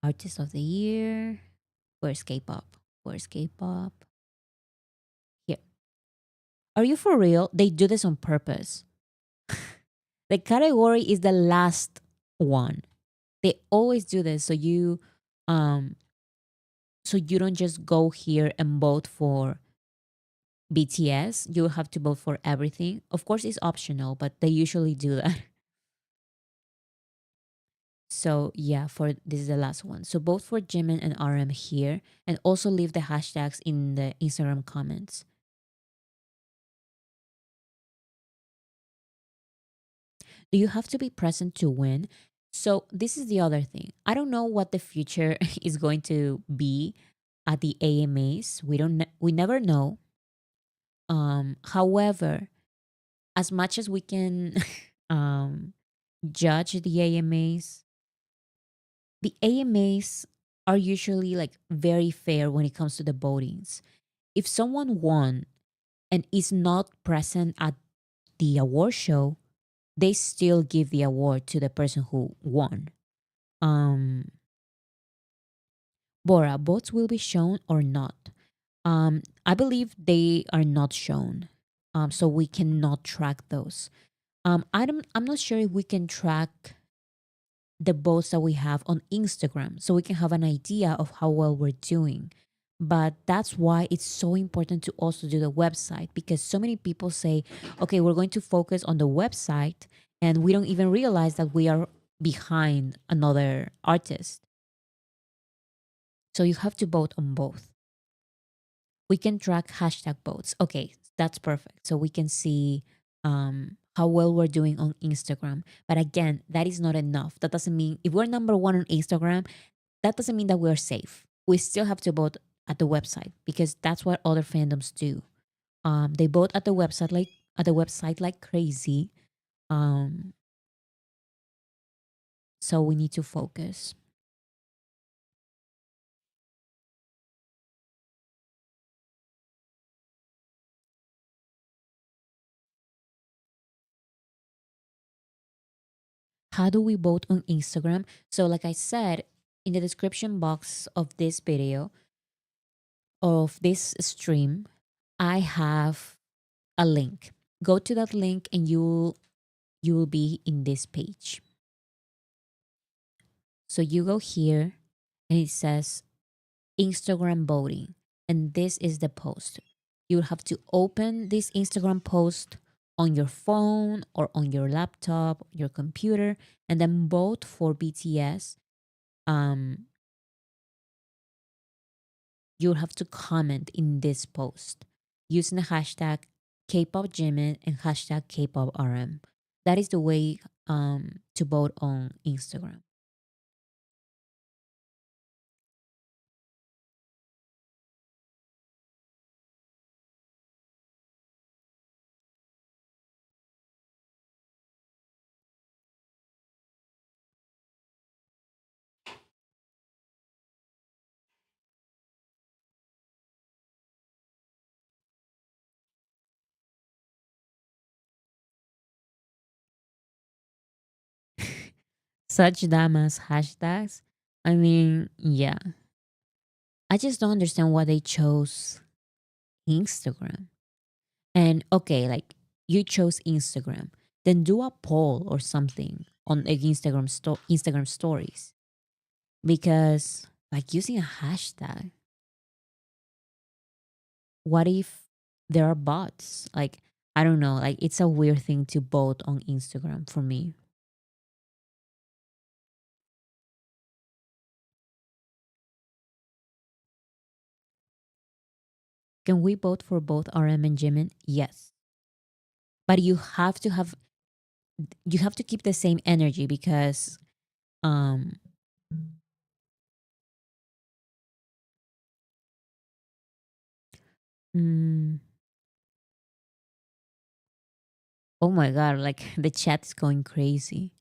Artist of the year. Where's K-pop? Where's K-pop? Here. Are you for real? They do this on purpose. The category is the last one. They always do this um so you don't just go here and vote for BTS. You have to vote for everything. Of course it's optional, but they usually do that. So yeah, for this is the last one. So vote for Jimin and RM here, and also leave the hashtags in the Instagram comments. Do you have to be present to win? So this is the other thing. I don't know what the future is going to be at the AMAs. We never know. However, as much as we can um judge the AMAs are usually like very fair when it comes to the votings. If someone won and is not present at the award show, they still give the award to the person who won. Um, Bora, votes will be shown or not? I believe they are not shown, so we cannot track those. I'm not sure if we can track the votes that we have on Instagram, so we can have an idea of how well we're doing. But that's why it's so important to also do the website, because so many people say, okay, we're going to focus on the website, and we don't even realize that we are behind another artist. So you have to vote on both. We can track hashtag votes. Okay, that's perfect. So we can see how well we're doing on Instagram. But again, that is not enough. That doesn't mean if we're number one on Instagram, that doesn't mean that we're safe. We still have to vote at the website, because that's what other fandoms do. They vote at the website like crazy. Um, so we need to focus. How do we vote on Instagram? So, like I said, in the description box of this video, of this stream, I have a link. Go to that link and you will be in this page. So you go here and it says Instagram voting. And this is the post. You have to open this Instagram post on your phone or on your laptop, your computer, and then vote for BTS. Um, you'll have to comment in this post using the hashtag K-pop Jimin and hashtag K-pop RM. That is the way to vote on Instagram. Such dumb as hashtags. I mean, yeah. I just don't understand why they chose Instagram. And okay, like you chose Instagram, then do a poll or something on like Instagram stories because like using a hashtag, what if there are bots? Like I don't know, like it's a weird thing to vote on Instagram for me. Can we vote for both RM and Jimin? Yes. But you have to keep the same energy because um mm, oh my god, like the chat is going crazy.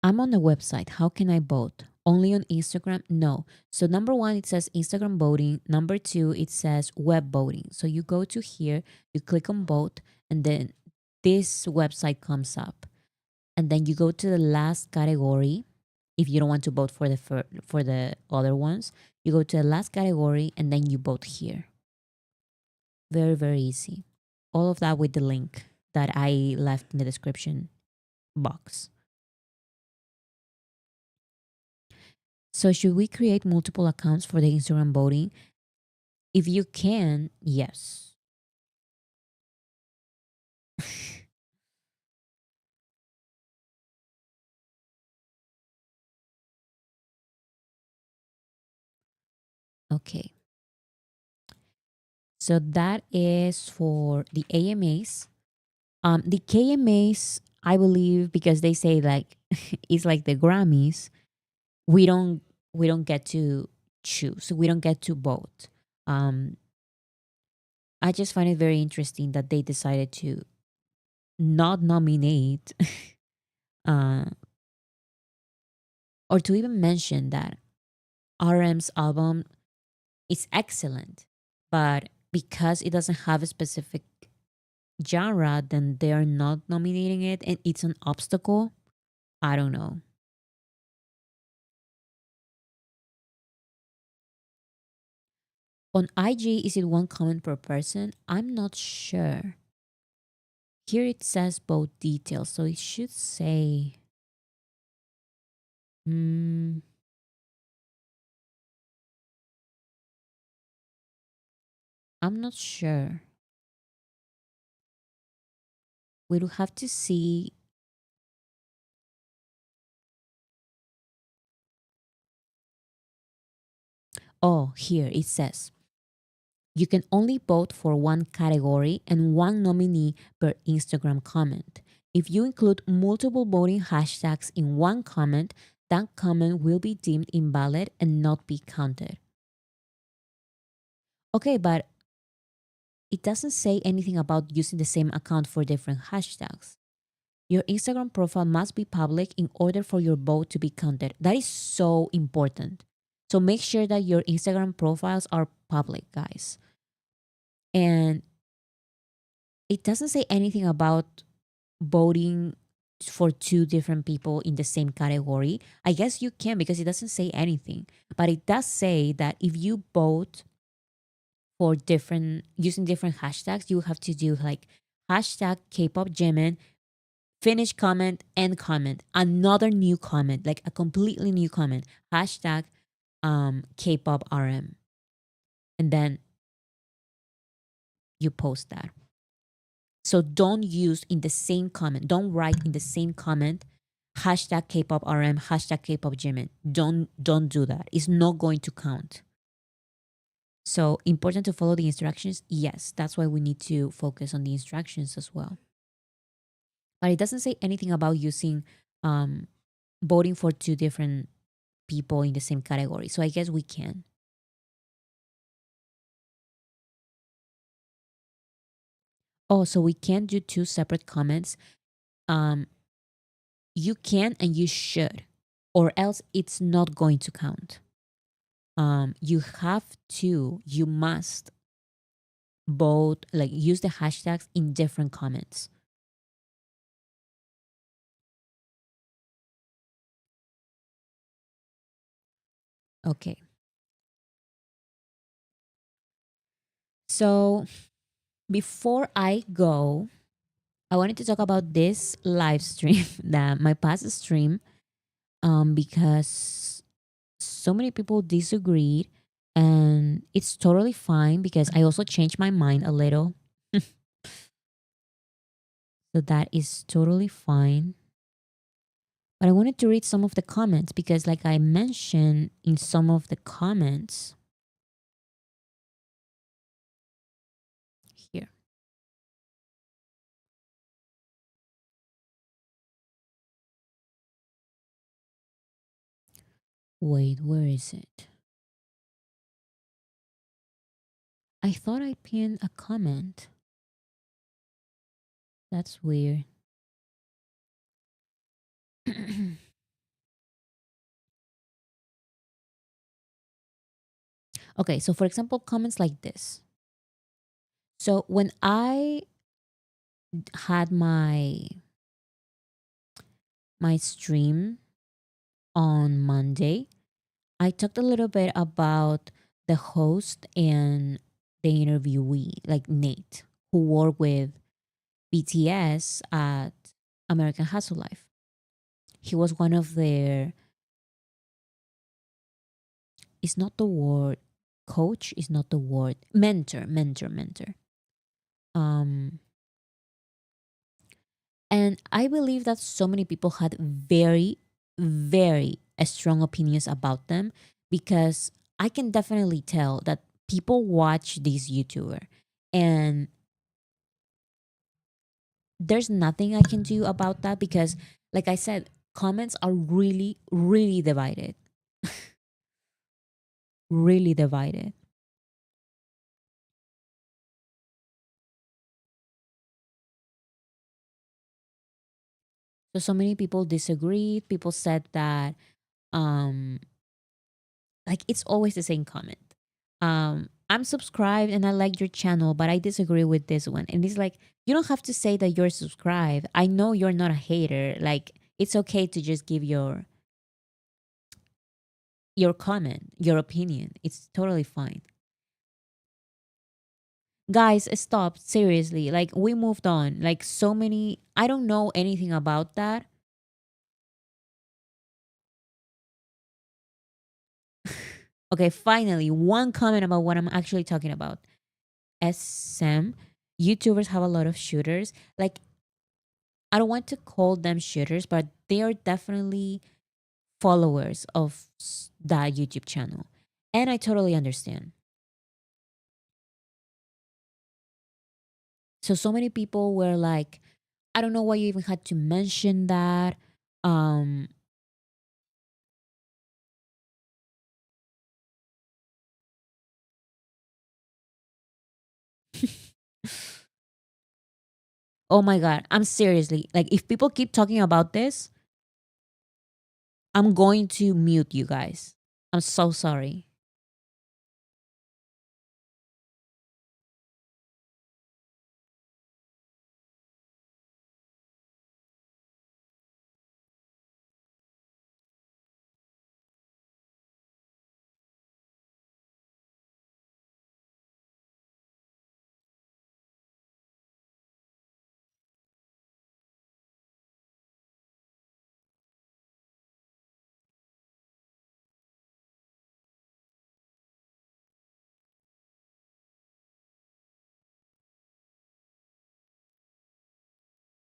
I'm on the website. How can I vote? Only on Instagram? No. So number one, it says Instagram voting. Number two, it says web voting. So you go to here, you click on vote, and then this website comes up. And then you go to the last category. If you don't want to vote for for the other ones, you go to the last category and then you vote here. Very, very easy. All of that with the link that I left in the description box. So, should we create multiple accounts for the Instagram voting? If you can, yes. Okay. So, that is for the AMAs. The KMAs, I believe, because they say like it's like the Grammys, we don't we don't get to choose. We don't get to vote. Um, I just find it very interesting that they decided to not nominate uh, or to even mention that RM's album is excellent, but because it doesn't have a specific genre, then they are not nominating it and it's an obstacle. I don't know. On IG, is it one comment per person? I'm not sure. Here it says both details, so it should say. Hmm, I'm not sure. We'll have to see. Oh, here it says you can only vote for one category and one nominee per Instagram comment. If you include multiple voting hashtags in one comment, that comment will be deemed invalid and not be counted. Okay, but it doesn't say anything about using the same account for different hashtags. Your Instagram profile must be public in order for your vote to be counted. That is so important. So make sure that your Instagram profiles are public, guys. And it doesn't say anything about voting for two different people in the same category. I guess you can because it doesn't say anything. But it does say that if you vote for different using different hashtags, you have to do like hashtag K-pop Jimin, finish comment, end comment, another new comment, like a completely new comment, hashtag K-pop RM, and then you post that. So don't use in the same comment, don't write in the same comment hashtag K-pop RM, hashtag K-pop Jimin. Don't do that. It's not going to count. So important to follow the instructions. Yes, that's why we need to focus on the instructions as well. But it doesn't say anything about using um, voting for two different people in the same category. So I guess we can. Oh, so we can do two separate comments. Um, you can and you should, or else it's not going to count. You have to, you must both like use the hashtags in different comments. Okay. So before I go, I wanted to talk about this live stream, that my past stream, because so many people disagreed, and it's totally fine because I also changed my mind a little. So that is totally fine. But I wanted to read some of the comments because, like I mentioned in some of the comments here. Wait, where is it? I thought I pinned a comment. That's weird. Okay, so for example, comments like this. So when I had my stream on Monday, I talked a little bit about the host and the interviewee, like Nate, who worked with BTS at American Hustle Life. He was one of their, it's not the word coach, is not the word mentor. Um and I believe that so many people had very, very strong opinions about them because I can definitely tell that people watch this YouTuber, and there's nothing I can do about that because, like I said, comments are really, really divided. Really divided. So many people disagreed. People said that um like it's always the same comment. I'm subscribed and I like your channel, but I disagree with this one. And it's like, you don't have to say that you're subscribed. I know you're not a hater. Like, it's okay to just give your comment, your opinion. It's totally fine. Guys, stop. Seriously. Like, we moved on. Like, so many, I don't know anything about that. Okay, finally, one comment about what I'm actually talking about. SM, YouTubers have a lot of shooters. Like, I don't want to call them shooters, but they are definitely followers of that YouTube channel. And I totally understand. So many people were like, I don't know why you even had to mention that. Um, oh my God, I'm seriously, like, if people keep talking about this, I'm going to mute you guys. I'm so sorry.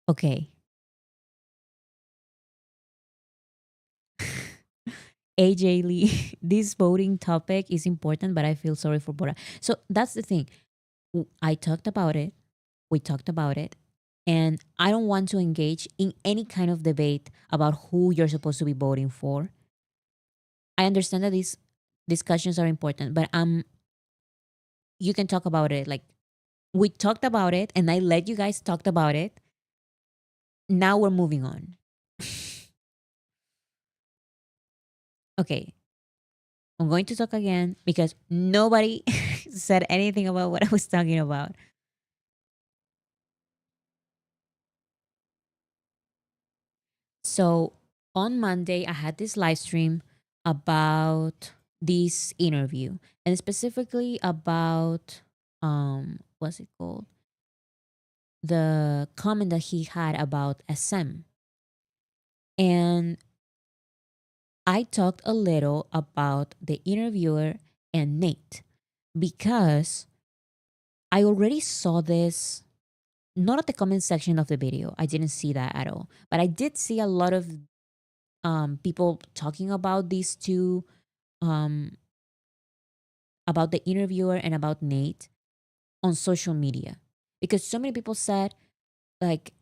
Okay. AJ Lee, this voting topic is important, but I feel sorry for Bora. So that's the thing. I talked about it. We talked about it. And I don't want to engage in any kind of debate about who you're supposed to be voting for. I understand that these discussions are important, but you can talk about it. Like we talked about it and I let you guys talk about it. Now we're moving on. Okay. I'm going to talk again because nobody said anything about what I was talking about. So on Monday, I had this live stream about this interview and specifically about what's it called? The comment that he had about SM. And I talked a little about the interviewer and Nate because I already saw this not at the comment section of the video. I didn't see that at all. But I did see a lot of people talking about these two, um, about the interviewer and about Nate on social media. Because so many people said, like,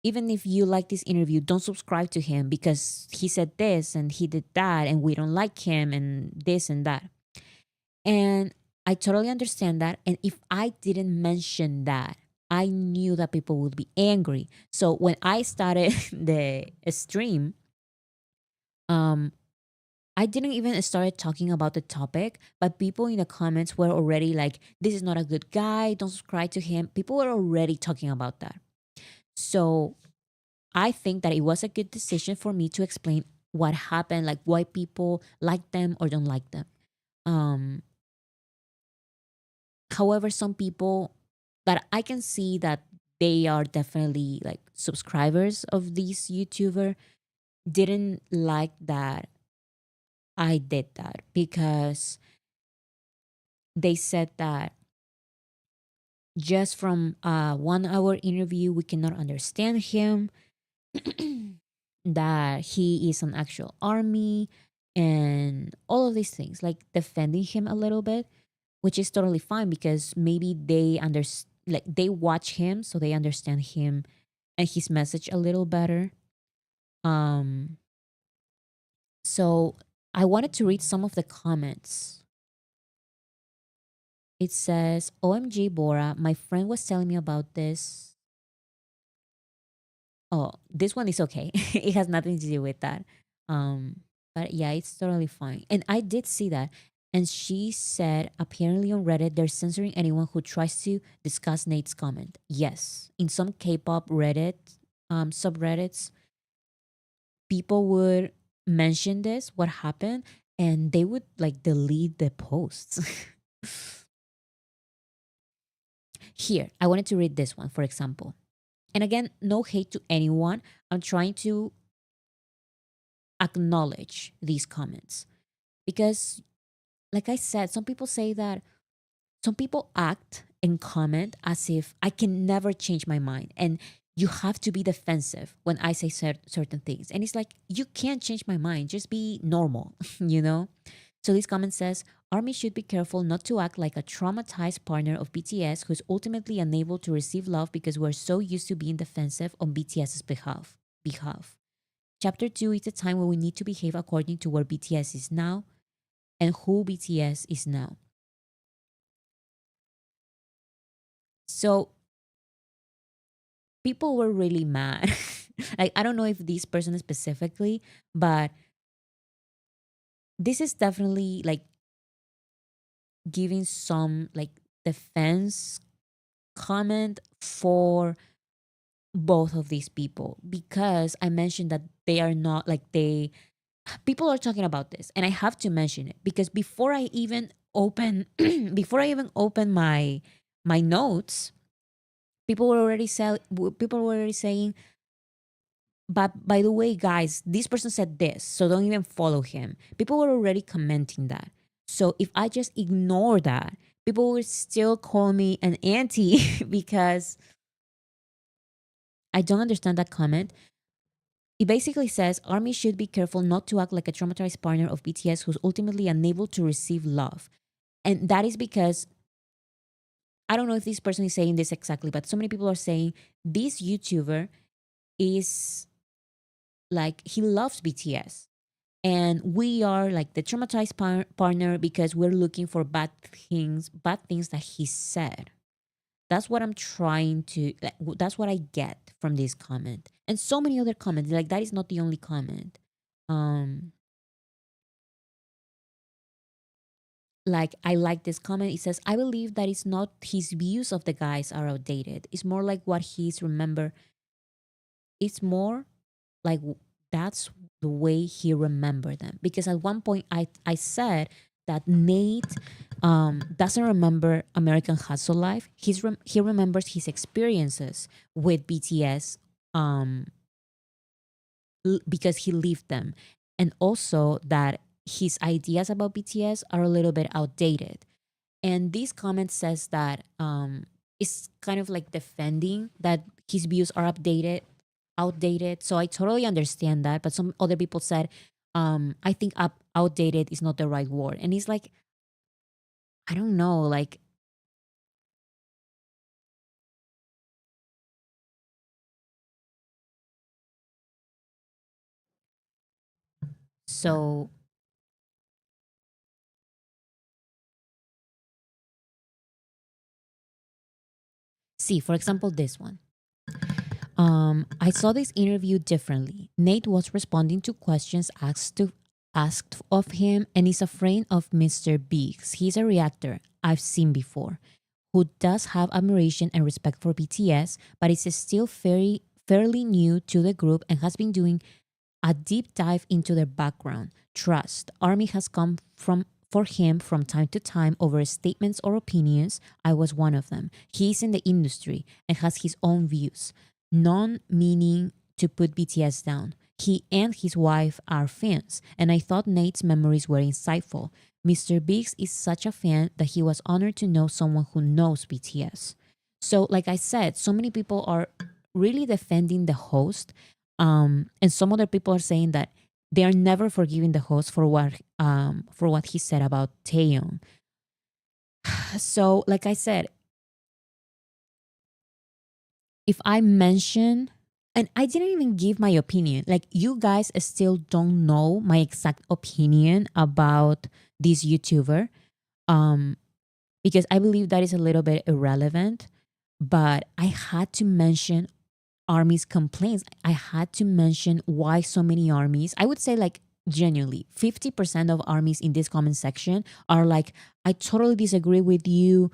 even if you like this interview, don't subscribe to him because he said this and he did that and we don't like him and this and that. And I totally understand that. And if I didn't mention that, I knew that people would be angry. So when I started the stream, um, I didn't even start talking about the topic, but people in the comments were already like, "This is not a good guy. Don't subscribe to him." People were already talking about that. So I think that it was a good decision for me to explain what happened, like why people like them or don't like them. Um, However, some people that I can see that they are definitely like subscribers of this YouTuber didn't like that I did that because they said that just from a 1 hour interview, we cannot understand him, that he is an actual army, and all of these things, like defending him a little bit, which is totally fine because maybe like they watch him so they understand him and his message a little better. Um, so I wanted to read some of the comments. It says, "OMG Bora, my friend was telling me about this." Oh, this one is okay. It has nothing to do with that. But yeah, it's totally fine. And I did see that. And she said, apparently on Reddit, they're censoring anyone who tries to discuss Nate's comment. Yes, in some K-pop Reddit subreddits, people would mention this, what happened, and they would like delete the posts. Here, I wanted to read this one, for example. And again, no hate to anyone. I'm trying to acknowledge these comments because, like I said, some people say that some people act and comment as if I can never change my mind and you have to be defensive when I say certain things. And it's like, you can't change my mind, just be normal, you know? So this comment says, Army should be careful not to act like a traumatized partner of BTS who's ultimately unable to receive love because we're so used to being defensive on BTS's behalf. Chapter 2 is a time where we need to behave according to where BTS is now and who BTS is now. So people were really mad. Like, I don't know if this person specifically, but this is definitely like giving some like defense comment for both of these people because I mentioned that they are not like they people are talking about this and I have to mention it because before I even open before I even open my notes, people were already saying, but by the way, guys, this person said this, so don't even follow him. People were already commenting that. So if I just ignore that, people would still call me an auntie because I don't understand that comment. It basically says Army should be careful not to act like a traumatized partner of BTS who's ultimately unable to receive love. And that is because I don't know if this person is saying this exactly, but so many people are saying this YouTuber is like he loves BTS. And we are like the traumatized partner because we're looking for bad things that he said. That's what I'm trying to like, that's what I get from this comment. And so many other comments. Like that is not the only comment. Um like I like this comment. It says, I believe that it's not his views of the guys are outdated. It's more like what he's remember. It's more like that's the way he remembered them. Because at one point I said that Nate doesn't remember American Hustle Life. He remembers his experiences with BTS um, because he lived them. And also that his ideas about BTS are a little bit outdated. And this comment says that it's kind of like defending that his views are outdated. So I totally understand that. But some other people said, I think outdated is not the right word. And it's like, I don't know, like, so see, for example, this one. I saw this interview differently. Nate was responding to questions asked of him and is a friend of Mr. Biggs. He's a reactor I've seen before who does have admiration and respect for BTS, but is still fairly new to the group and has been doing a deep dive into their background. Trust. Army has come from for him from time to time over statements or opinions. I was one of them. He's in the industry and has his own views, non meaning to put BTS down. He and his wife are fans, and I thought Nate's memories were insightful. Mr. Biggs is such a fan that he was honored to know someone who knows BTS. So, like I said, so many people are really defending the host, and some other people are saying that they are never forgiving the host for what he said about Taeyong. So, like I said, if I mention and I didn't even give my opinion. Like you guys still don't know my exact opinion about this YouTuber. Um because I believe that is a little bit irrelevant, but I had to mention armies complaints. I had to mention why so many armies. I would say like genuinely 50% of armies in this comment section are like, I totally disagree with you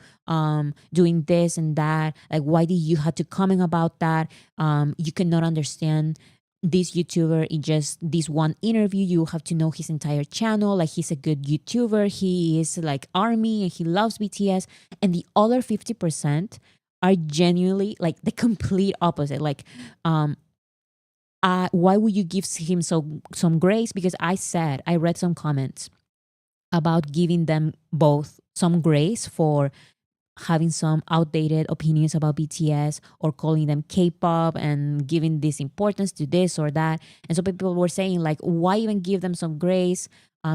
doing this and that. Like why did you have to comment about that? You cannot understand this YouTuber in just this one interview. You have to know his entire channel. Like he's a good YouTuber. He is like army and he loves BTS. And the other 50% are genuinely like the complete opposite. Like, why would you give him some grace? Because I read some comments about giving them both some grace for having some outdated opinions about BTS or calling them K-pop and giving this importance to this or that. And so people were saying like, why even give them some grace?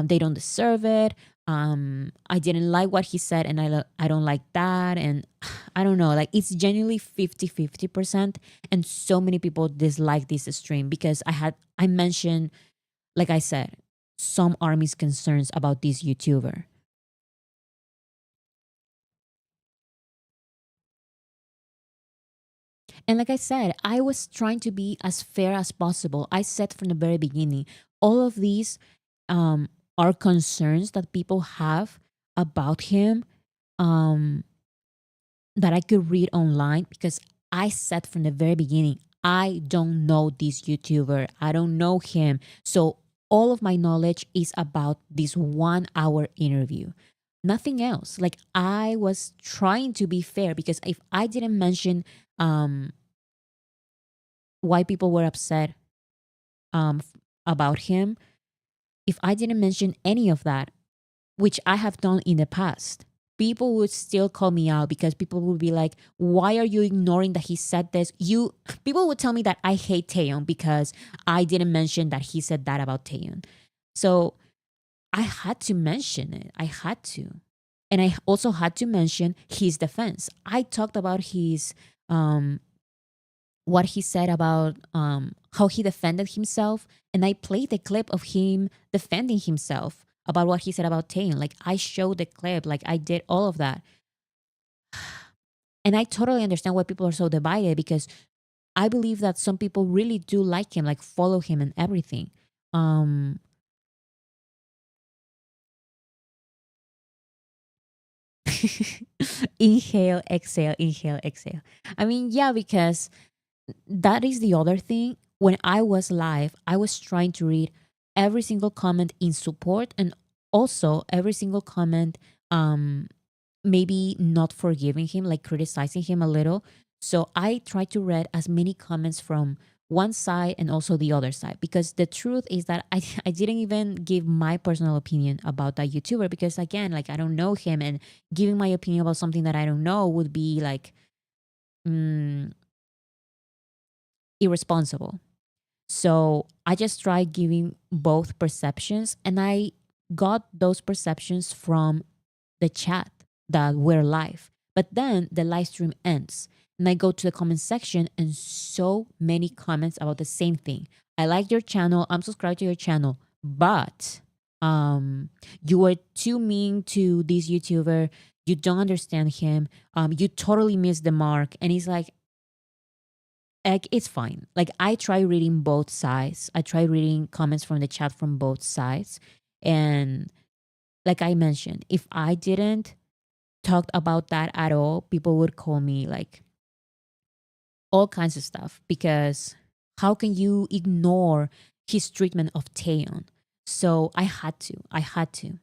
They don't deserve it. I didn't like what he said and I don't like that. And I don't know, like it's genuinely 50-50%. And so many people dislike this stream because I mentioned, like I said, some army's concerns about this YouTuber. And like I said, I was trying to be as fair as possible. I said from the very beginning, all of these um, are concerns that people have about him um, that I could read online because I said from the very beginning, I don't know this YouTuber. I don't know him. So all of my knowledge is about this 1 hour interview. Nothing else. Like I was trying to be fair because if I didn't mention um, why people were upset about him, if I didn't mention any of that, which I have done in the past, people would still call me out because people would be like, why are you ignoring that he said this? You People would tell me that I hate Taeyeon because I didn't mention that he said that about Taeyeon. So I had to mention it. I had to. And I also had to mention his defense. I talked about his what he said about how he defended himself, and I played the clip of him defending himself about what he said about Taeyeon. Like I showed the clip, like I did all of that. And I totally understand why people are so divided because I believe that some people really do like him, like follow him and everything. Um Inhale, exhale, inhale, exhale. I mean, yeah, because that is the other thing. When I was live, I was trying to read every single comment in support and also every single comment, um maybe not forgiving him, like criticizing him a little. So I tried to read as many comments from one side and also the other side, because the truth is that I didn't even give my personal opinion about that YouTuber, because again, like I don't know him, and giving my opinion about something that I don't know would be like mm, irresponsible. So I just tried giving both perceptions, and I got those perceptions from the chat that were live. But then the live stream ends, and I go to the comment section, and so many comments about the same thing. I like your channel. I'm subscribed to your channel, but you were too mean to this YouTuber. You don't understand him. You totally missed the mark. And he's like it's fine. Like I try reading both sides. I try reading comments from the chat from both sides. And like I mentioned, if I didn't talk about that at all, people would call me like all kinds of stuff, because how can you ignore his treatment of Taeyeon? So I had to. I had to.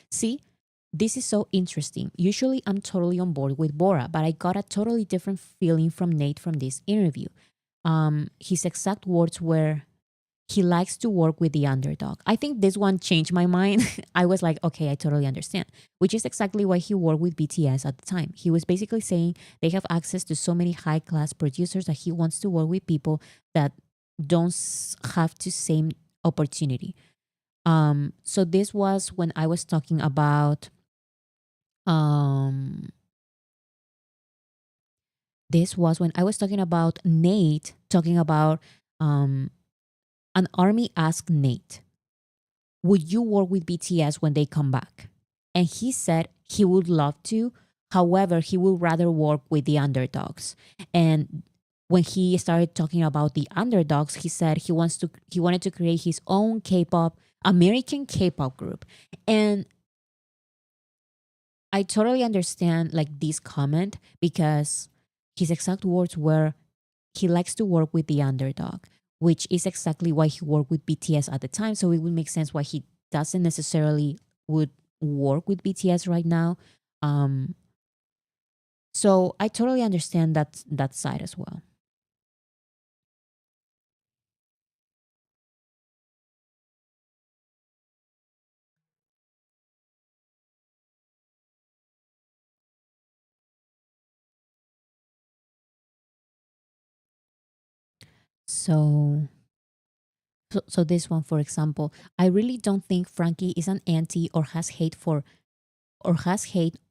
See, this is so interesting. Usually I'm totally on board with Bora, but I got a totally different feeling from Nate from this interview. His exact words were, he likes to work with the underdog. I think this one changed my mind. I was like, okay, I totally understand, which is exactly why he worked with BTS at the time. He was basically saying they have access to so many high class producers that he wants to work with people that don't have the same opportunity. So this was when I was talking about um Nate talking about um an army asked Nate, would you work with BTS when they come back? And he said he would love to. However, he would rather work with the underdogs. And when he started talking about the underdogs, he said he wanted to create his own K-pop, American K-pop group. And I totally understand like this comment, because his exact words were, he likes to work with the underdog, which is exactly why he worked with BTS at the time. So it would make sense why he doesn't necessarily would work with BTS right now. Um, so I totally understand that side as well. So, so this one, for example, I really don't think Frankie is an anti or has hate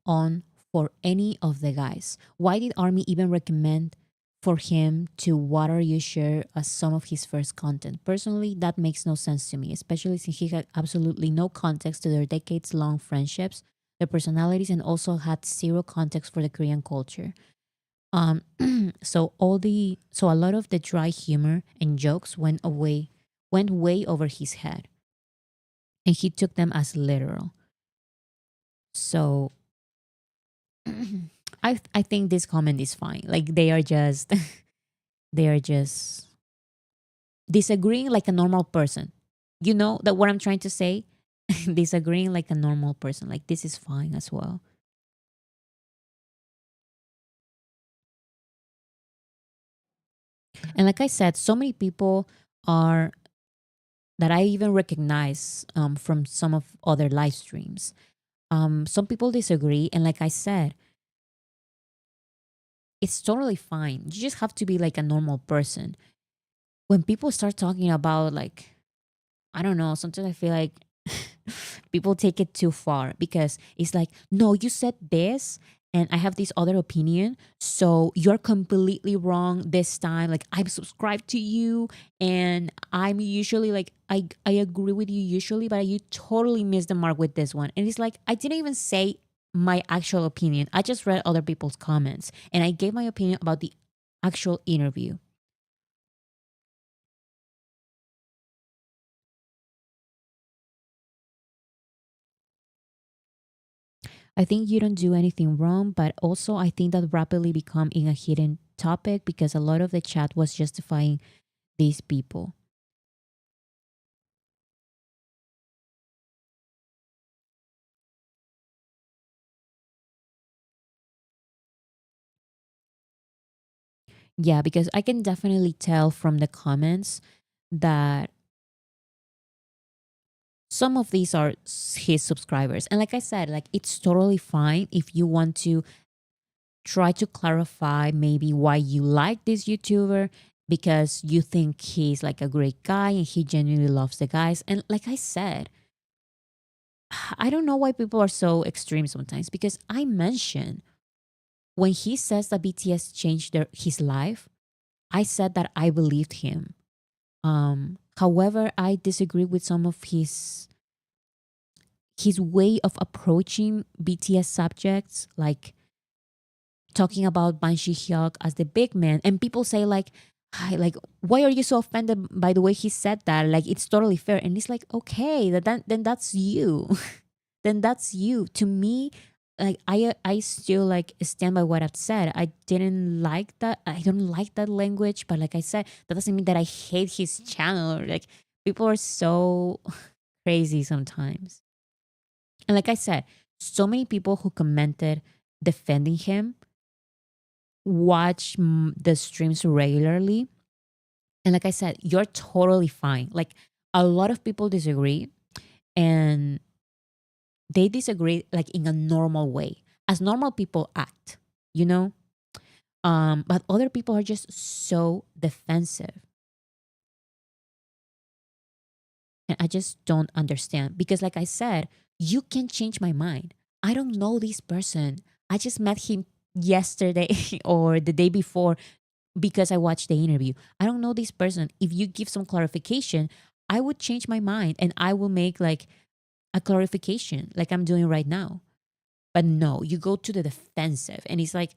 on for any of the guys. Why did Army even recommend for him to What Are You Share as some of his first content? Personally, that makes no sense to me, especially since he had absolutely no context to their decades long friendships, their personalities, and also had zero context for the Korean culture. Um, so a lot of the dry humor and jokes went way over his head, and he took them as literal. So I think this comment is fine. Like they are just they are just disagreeing like a normal person. You know that what I'm trying to say? Disagreeing like a normal person. Like this is fine as well. And like I said, so many people are that I even recognize from some of other live streams. Some people disagree, and like I said, it's totally fine. You just have to be like a normal person. When people start talking about like, I don't know, sometimes I feel like people take it too far because it's like, no, you said this and I have this other opinion. So you're completely wrong this time. Like I'm subscribed to you and I'm usually like, I agree with you usually, but you totally missed the mark with this one. And it's like, I didn't even say my actual opinion. I just read other people's comments and I gave my opinion about the actual interview. I think you don't do anything wrong, but also I think that rapidly becoming a hidden topic because a lot of the chat was justifying these people. Yeah, because I can definitely tell from the comments that some of these are his subscribers. And like I said, like it's totally fine if you want to try to clarify maybe why you like this YouTuber because you think he's like a great guy and he genuinely loves the guys. And like I said, I don't know why people are so extreme sometimes because I mentioned when he says that BTS changed his life, I said that I believed him. However, I disagree with some of his way of approaching BTS subjects, like talking about Ban Shi-hyuk as the big man, and people say like, "Hi, like why are you so offended by the way he said that? Like it's totally fair." And it's like, okay, then that's you. Then that's you. To me, like I still like stand by what I've said. I didn't like that. I don't like that language, but like I said, that doesn't mean that I hate his channel. Or like people are so crazy sometimes. And like I said, so many people who commented defending him watch the streams regularly. And like I said, you're totally fine. Like a lot of people disagree and they disagree like in a normal way, as normal people act, you know? But other people are just so defensive. And I just don't understand because, like I said, you can change my mind. I don't know this person. I just met him yesterday or the day before because I watched the interview. I don't know this person. If you give some clarification, I would change my mind and I will make like a clarification like I'm doing right now. But no, you go to the defensive and it's like,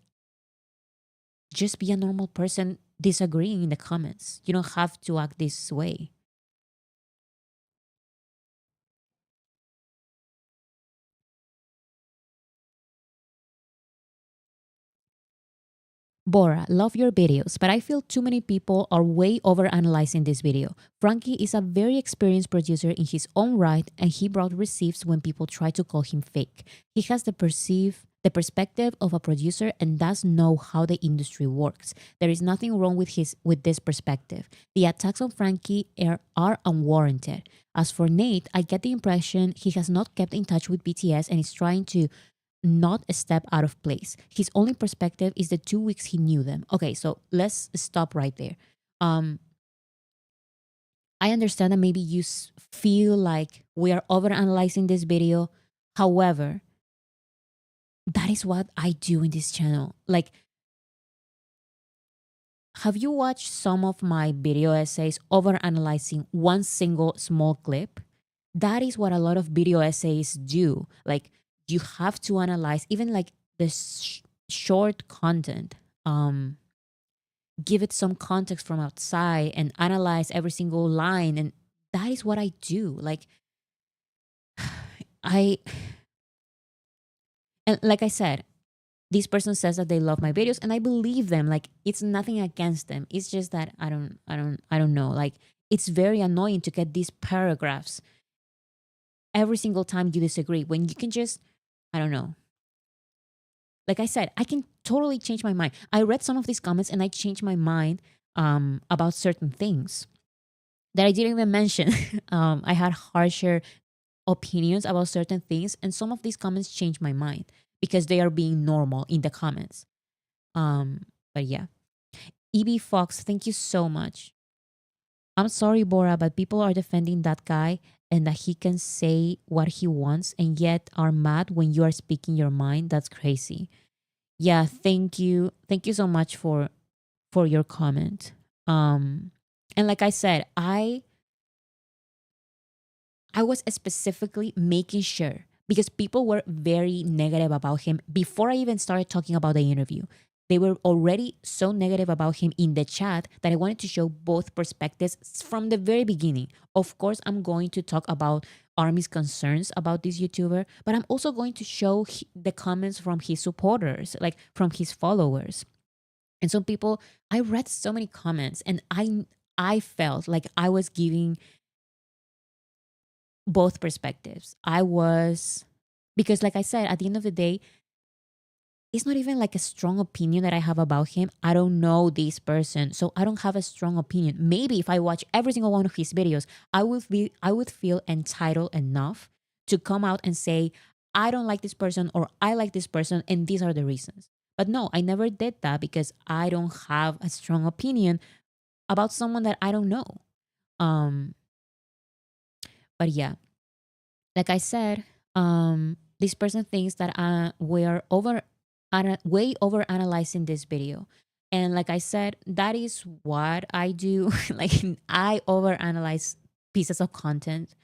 just be a normal person disagreeing in the comments. You don't have to act this way. Bora, love your videos, but I feel too many people are way over analyzing this video. Frankie is a very experienced producer in his own right, and he brought receipts when people try to call him fake. He has the perspective of a producer and does know how the industry works. There is nothing wrong with this perspective. The attacks on Frankie are unwarranted. As for Nate, I get the impression he has not kept in touch with BTS and is trying to not a step out of place. His only perspective is the 2 weeks he knew them. Okay, so let's stop right there. Um, I understand that maybe you feel like we are overanalyzing this video. However, that is what I do in this channel. Like, have you watched some of my video essays overanalyzing one single small clip? That is what a lot of video essays do. Like, you have to analyze even like the short content. Give it some context from outside and analyze every single line, and that is what I do. Like I and like I said, this person says that they love my videos and I believe them. Like it's nothing against them. It's just that I don't know. Like it's very annoying to get these paragraphs every single time you disagree when you can just, I don't know. Like I said, I can totally change my mind. I read some of these comments and I changed my mind about certain things. that I didn't even mention. I had harsher opinions about certain things, and some of these comments changed my mind because they are being normal in the comments. But yeah, EB Fox, thank you so much. I'm sorry, Bora, but people are defending that guy and that he can say what he wants and yet are mad when you are speaking your mind. That's crazy. Yeah, thank you. Thank you so much for your comment. And like I said, I was specifically making sure because people were very negative about him before I even started talking about the interview. They were already so negative about him in the chat that I wanted to show both perspectives from the very beginning. Of course, I'm going to talk about Army's concerns about this YouTuber, but I'm also going to show the comments from his supporters, like from his followers. And some people, I read so many comments and I felt like I was giving both perspectives. I was, because like I said, at the end of the day, it's not even like a strong opinion that I have about him. I don't know this person, so I don't have a strong opinion. Maybe if I watch every single one of his videos, I would feel entitled enough to come out and say, I don't like this person or I like this person and these are the reasons. But no, I never did that because I don't have a strong opinion about someone that I don't know. Um, but yeah, like I said, this person thinks that we are way over analyzing this video. And like I said, that is what I do. Like I over analyze pieces of content.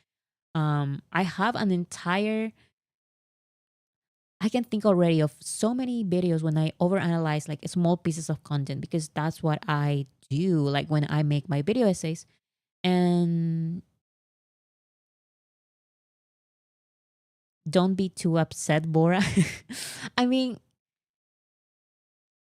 I have an entire, I can think already of so many videos when I overanalyze like small pieces of content because that's what I do. Like when I make my video essays, and don't be too upset, Bora. I mean,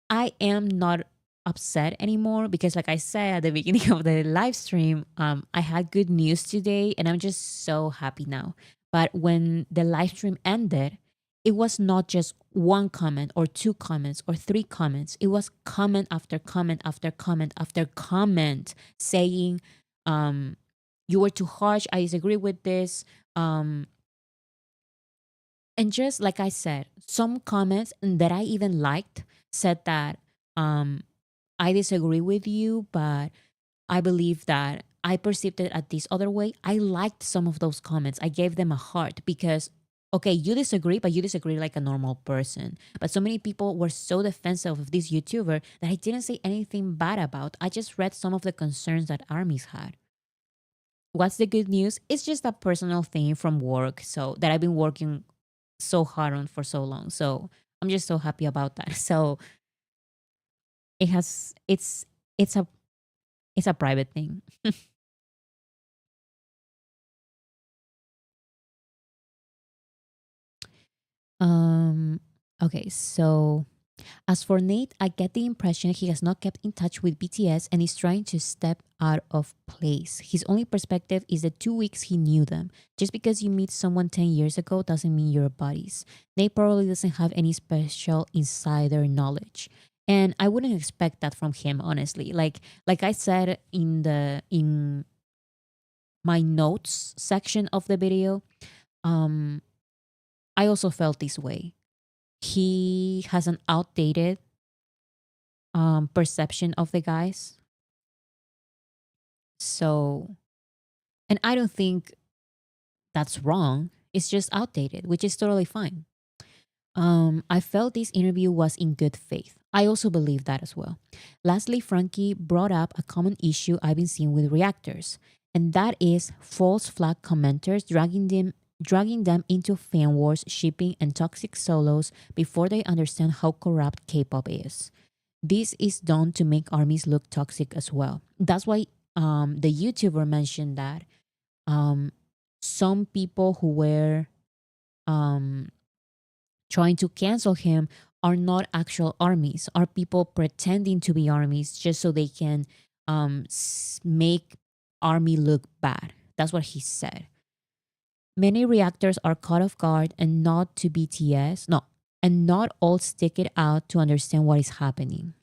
I am not upset anymore because, like I said at the beginning of the live stream, I had good news today and I'm just so happy now. But when the live stream ended, it was not just one comment or two comments or three comments. It was comment after comment after comment after comment saying, you were too harsh. I disagree with this. Um, and just like I said, some comments that I even liked said that um, I disagree with you, but I believe that I perceived it at this other way. I liked some of those comments. I gave them a heart because, okay, you disagree, but you disagree like a normal person. But so many people were so defensive of this YouTuber that I didn't say anything bad about. I just read some of the concerns that armies had. What's the good news? It's just a personal thing from work, so that I've been working so hard on for so long. So I'm just so happy about that. So it has it's a it's a private thing. um okay, so as for Nate, I get the impression he has not kept in touch with BTS and is trying to step out of place. His only perspective is the 2 weeks he knew them. Just because you meet someone 10 years ago doesn't mean you're buddies. Nate probably doesn't have any special insider knowledge. And I wouldn't expect that from him, honestly. Like I said in my notes section of the video, um, I also felt this way. He has an outdated perception of the guys. So, and I don't think that's wrong. It's just outdated, which is totally fine. I felt this interview was in good faith. I also believe that as well. Lastly, Frankie brought up a common issue I've been seeing with reactors, and that is false flag commenters dragging them into fan wars, shipping, and toxic solos before they understand how corrupt K-pop is. This is done to make armies look toxic as well. That's why the YouTuber mentioned that um, some people who were um, trying to cancel him are not actual armies, are people pretending to be armies just so they can make army look bad. That's what he said. Many reactors are caught off guard and not to BTS, no, and not all stick it out to understand what is happening.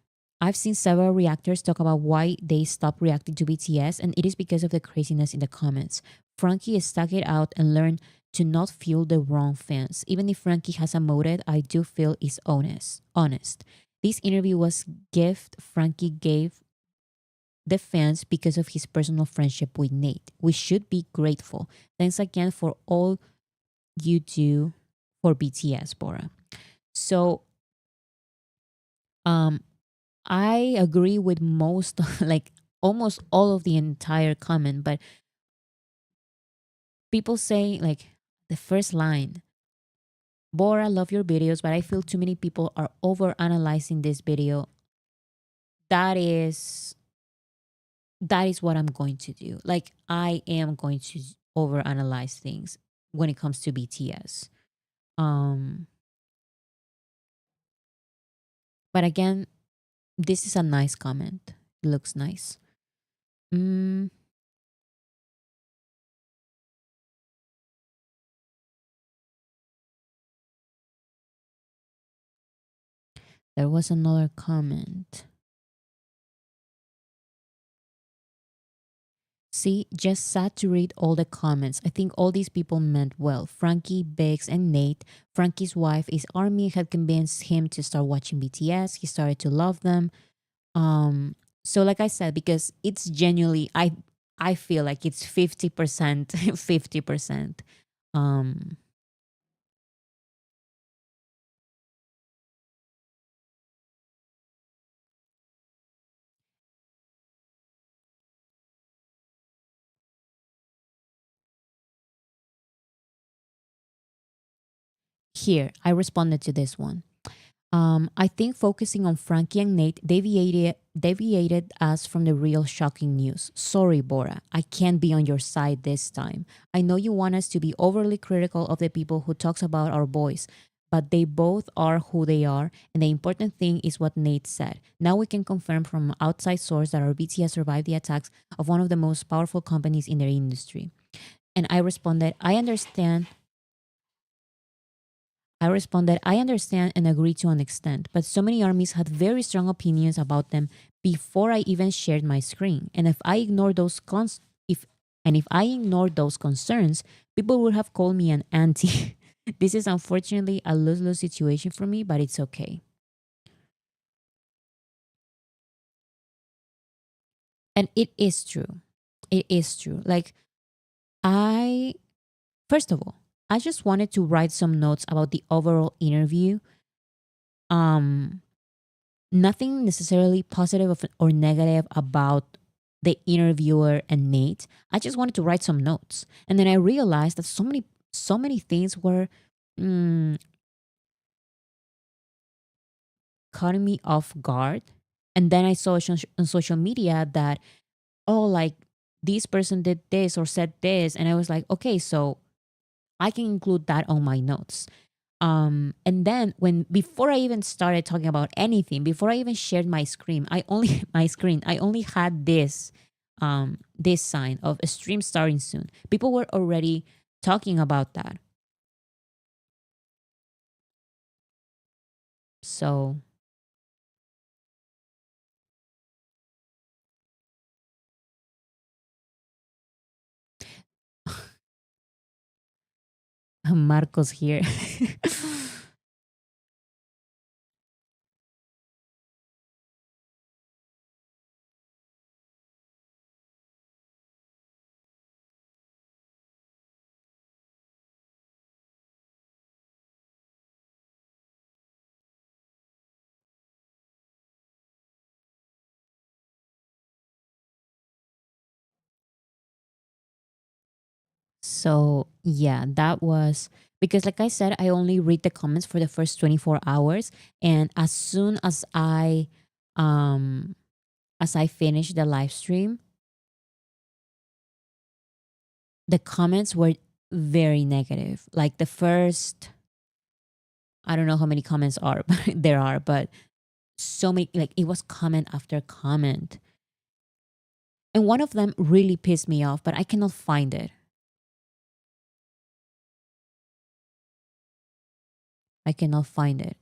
I've seen several reactors talk about why they stopped reacting to BTS, and it is because of the craziness in the comments. Frankie stuck it out and learned to not fuel the wrong fans. Even if Frankie has a motive, I do feel is honest. Honest. This interview was gift Frankie gave the fans because of his personal friendship with Nate. We should be grateful. Thanks again for all you do for BTS, Bora. So, um, I agree with most, like almost all of the entire comment, but people say like the first line, Bora, love your videos, but I feel too many people are over analyzing this video. That is that is what I'm going to do. Like I am going to over analyze things when it comes to BTS. Um but again, this is a nice comment. It looks nice. Mm, there was another comment. See, just sad to read all the comments. I think all these people meant well. Frankie, Biggs, and Nate. Frankie's wife is Army had convinced him to start watching BTS. He started to love them. So like I said, because it's genuinely I feel like it's 50%, 50%. Um Here, I responded to this one. I think focusing on Frankie and Nate deviated us from the real shocking news. Sorry, Bora, I can't be on your side this time. I know you want us to be overly critical of the people who talks about our boys, but they both are who they are, and the important thing is what Nate said. Now we can confirm from an outside source that our BTS survived the attacks of one of the most powerful companies in their industry. And I understand and agree to an extent, but so many armies had very strong opinions about them before I even shared my screen. And if I ignored those concerns, people would have called me an anti. This is unfortunately a lose-lose situation for me, but it's okay. And it is true. It is true. Like I first of all, I just wanted to write some notes about the overall interview. Um Nothing necessarily positive or negative about the interviewer and Nate. I just wanted to write some notes, and then I realized that so many things were mm, cutting me off guard. And then I saw on social media that like this person did this or said this, and I was like, okay, so I can include that on my notes. And then when before I even started talking about anything, before I even shared my screen, I only had this sign of a stream starting soon. People were already talking about that. So Marcos here. So yeah, that was because like I said, I only read the comments for the first 24 hours. And um as I finished the live stream, the comments were very negative. Like the first, I don't know how many comments are, but there are, but so many, like it was comment after comment. And one of them really pissed me off, but I cannot find it. I cannot find it.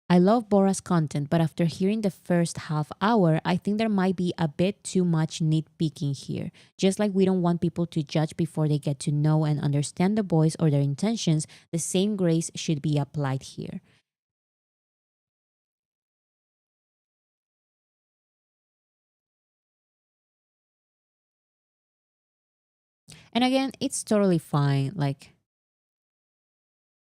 I love Bora's content, but after hearing the first half hour, I think there might be a bit too much nitpicking here. Just like we don't want people to judge before they get to know and understand the boys or their intentions, the same grace should be applied here. And again, it's totally fine. Like,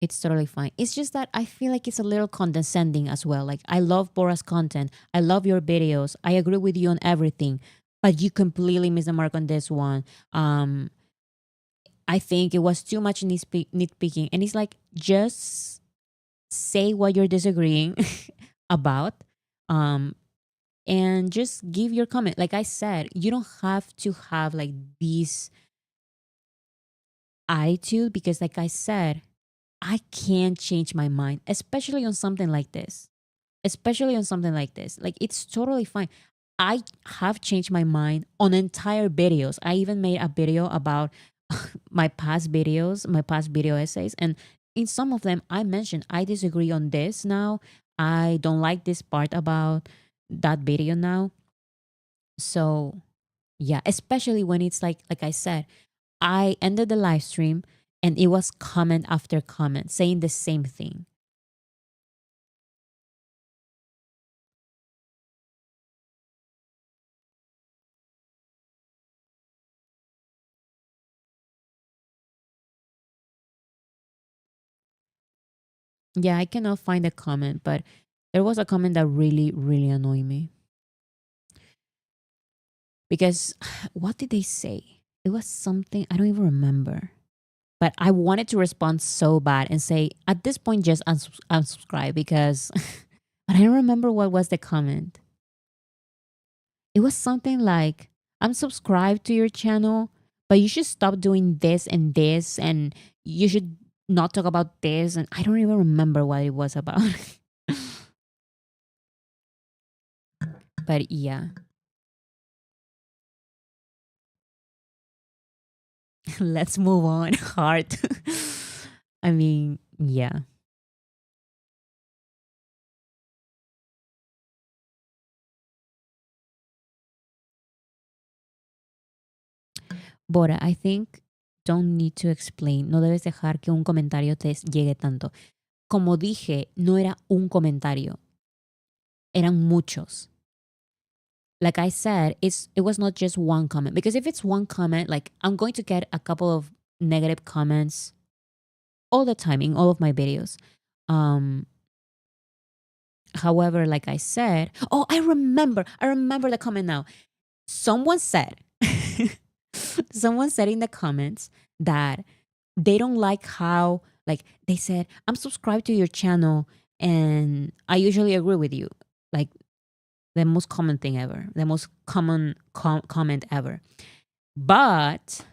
it's totally fine. It's just that I feel like it's a little condescending as well. Like, I love Bora's content. I love your videos. I agree with you on everything, but you completely missed the mark on this one. I think it was too much nitpicking. And it's like, just say what you're disagreeing about, um, and just give your comment. Like I said, you don't have to have like this attitude because, like I said, I can't change my mind, especially on something like this. Especially on something like this. Like, it's totally fine. I have changed my mind on entire videos. I even made a video about my past video essays. And in some of them, I mentioned I disagree on this now. I don't like this part about that video now. So, yeah, especially when it's like I said, I ended the live stream and it was comment after comment saying the same thing. Yeah, I cannot find a comment, but there was a comment that really, really annoyed me because what did they say? It was something I don't even remember. But I wanted to respond so bad and say, at this point, just unsubscribe because but I don't remember what was the comment. It was something like, I'm subscribed to your channel, but you should stop doing this and this, and you should not talk about this. And I don't even remember what it was about. But yeah, let's move on. Heart. I mean, yeah. Bora, I think don't need to explain. No debes dejar que un comentario te llegue tanto. Como dije, no era un comentario, eran muchos. Like I said, it was not just one comment. Because if it's one comment, like I'm going to get a couple of negative comments all the time in all of my videos. Um, However, like I said, oh, I remember the comment now. Someone said, someone said in the comments that they don't like how, like, they said, I'm subscribed to your channel and I usually agree with you. Like, the most common thing ever, the most common comment ever. But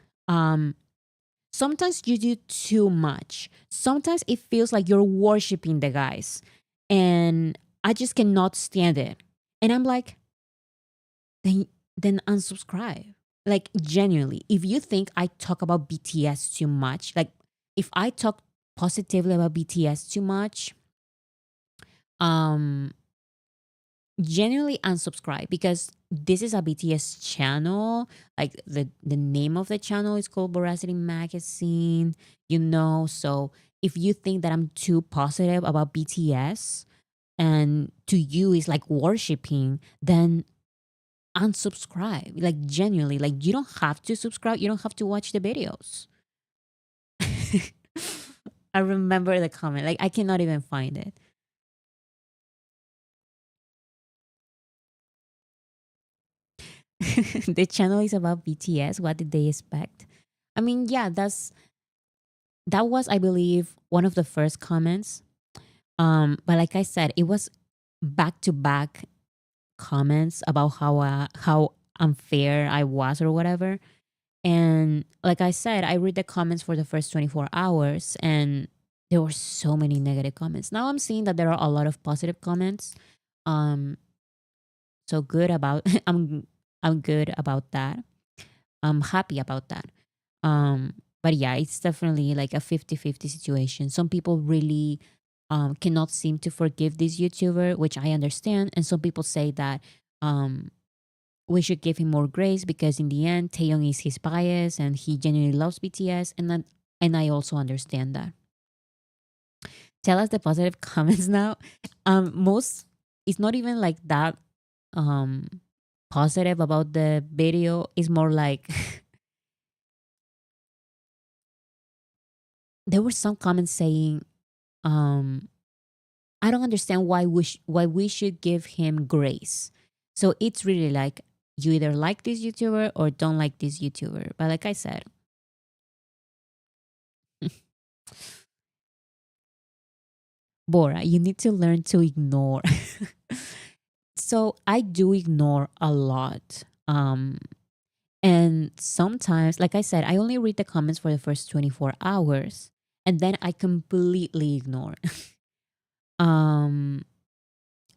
sometimes you do too much. Sometimes it feels like you're worshiping the guys. And I just cannot stand it. And I'm like, then unsubscribe. Like, genuinely, if you think I talk about BTS too much, like if I talk positively about BTS too much, um genuinely unsubscribe because this is a BTS channel. Like, the name of the channel is called Veracity Magazine, so if you think that I'm too positive about BTS and to you is like worshiping, then unsubscribe. Like, genuinely, like, you don't have to subscribe, you don't have to watch the videos. I remember the comment, like I cannot even find it. The channel is about BTS. What did they expect? I mean, yeah, that was, I believe, one of the first comments. But like I said, it was back to back comments about how unfair I was or whatever. And like I said, I read the comments for the first 24 hours and there were so many negative comments. Now I'm seeing that there are a lot of positive comments. Um, so good about I'm good about that. I'm happy about that. But yeah, it's definitely like a 50-50 situation. Some people really cannot seem to forgive this YouTuber, which I understand. And some people say that um, we should give him more grace because in the end, Taeyong is his bias and he genuinely loves BTS, and I also understand that. Tell us the positive comments now. Most it's not even like that um positive about the video. It's more like there were some comments saying, um, I don't understand why we should give him grace. So it's really like you either like this YouTuber or don't like this YouTuber. But like I said, Bora, you need to learn to ignore. So I do ignore a lot. And sometimes, like I said, I only read the comments for the first 24 hours and then I completely ignore. um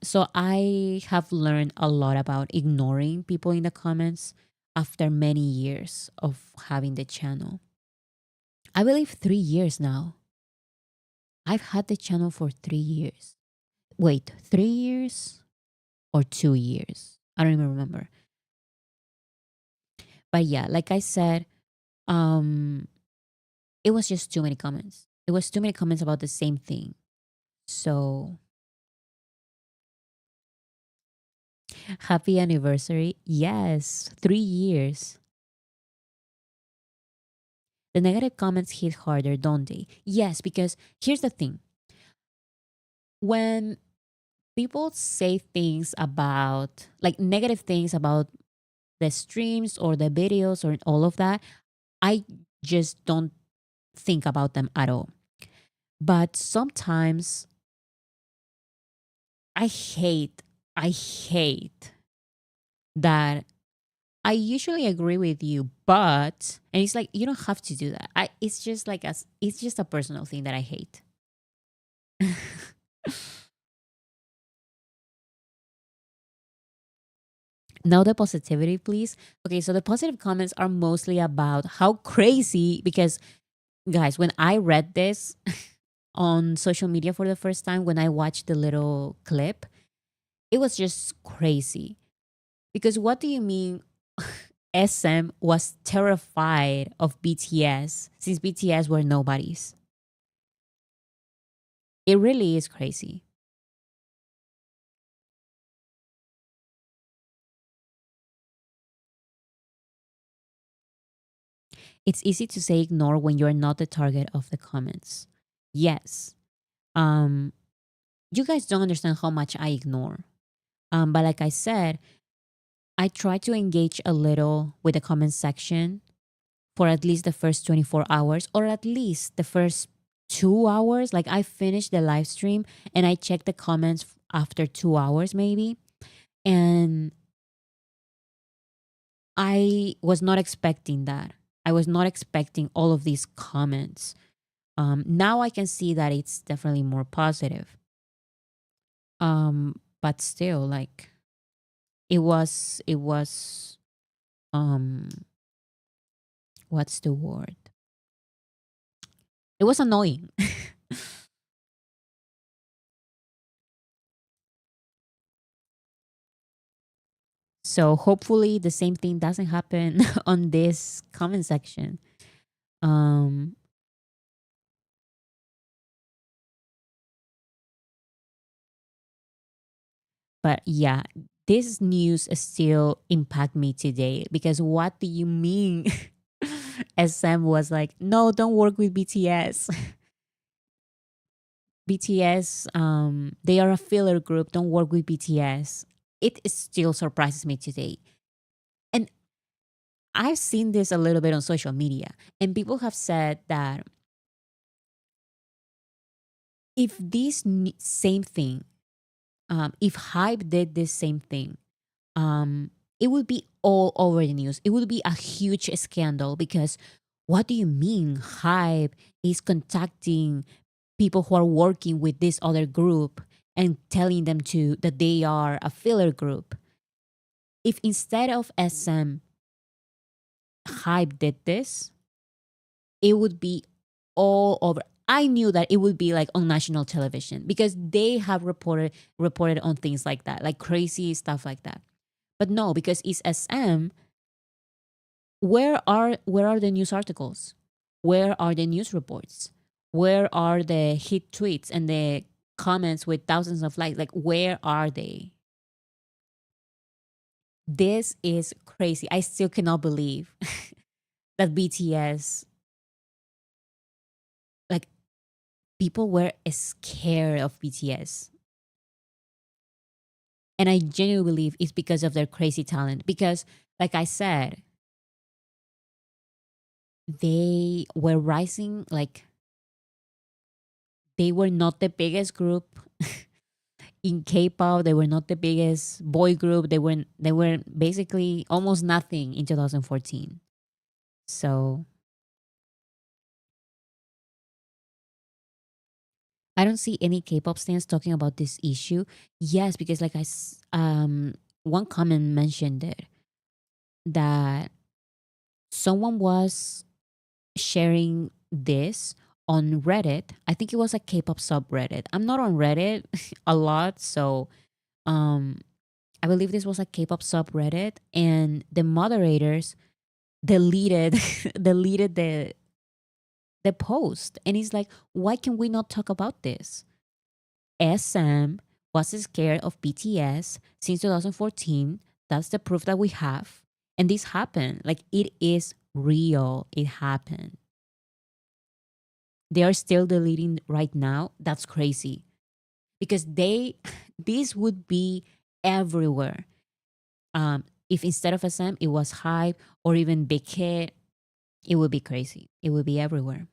so I have learned a lot about ignoring people in the comments after many years of having the channel. I believe 3 years now. I've had the channel for 3 years. Wait, 3 years or 2 years? I don't even remember. But yeah, like I said, um it was just too many comments. It was too many comments about the same thing. So, happy anniversary. Yes, 3 years. The negative comments hit harder, don't they? Yes, because here's the thing. When people say things about, like negative things about the streams or the videos or all of that, I just don't think about them at all. But sometimes I hate, I hate that I usually agree with you, but and it's like you don't have to do that. It's just like it's just a personal thing that I hate. Now the positivity, please. Okay, so the positive comments are mostly about how crazy because guys, when I read this on social media for the first time, when I watched the little clip, it was just crazy. Because what do you mean SM was terrified of BTS since BTS were nobodies? It really is crazy. It's easy to say ignore when you're not the target of the comments. Yes. Um, you guys don't understand how much I ignore. But like I said, I try to engage a little with the comment section for at least the first 24 hours or at least the first 2 hours. Like I finish the live stream and I check the comments after 2 hours maybe. And I was not expecting that. I was not expecting all of these comments. Now I can see that it's definitely more positive. But still, like it was um what's the word? It was annoying. So hopefully the same thing doesn't happen on this comment section. Um but yeah, this news still impact me today because what do you mean? SM was like, no, don't work with BTS. BTS, they are a filler group. Don't work with BTS. It still surprises me today. And I've seen this a little bit on social media, and people have said that if this same thing, if Hype did this same thing, it would be all over the news. It would be a huge scandal because what do you mean Hype is contacting people who are working with this other group and telling them to that they are a filler group? If instead of SM Hype did this, it would be all over. I knew that it would be like on national television because they have reported on things like that, like crazy stuff like that. But no, because it's SM, where are the news articles? Where are the news reports? Where are the hit tweets and the comments with thousands of likes? Like where are they? This is crazy. I still cannot believe that BTS, like people were scared of BTS. And I genuinely believe it's because of their crazy talent. Because, like I said, they were rising, like, they were not the biggest group in K-pop. They were not the biggest boy group. They were basically almost nothing in 2014. So I don't see any K-pop stans talking about this issue. Yes, because one comment mentioned it, that someone was sharing this on Reddit. I think it was a K-pop subreddit. I'm not on Reddit a lot, so um I believe this was a K-pop subreddit, and the moderators deleted deleted the post, and it's like, why can we not talk about this? SM was scared of BTS since 2014. That's the proof that we have, and this happened. Like it is real. It happened. They are still deleting right now. That's crazy because they this would be everywhere. If instead of SM it was Hype or even Big Hit, it would be crazy. It would be everywhere.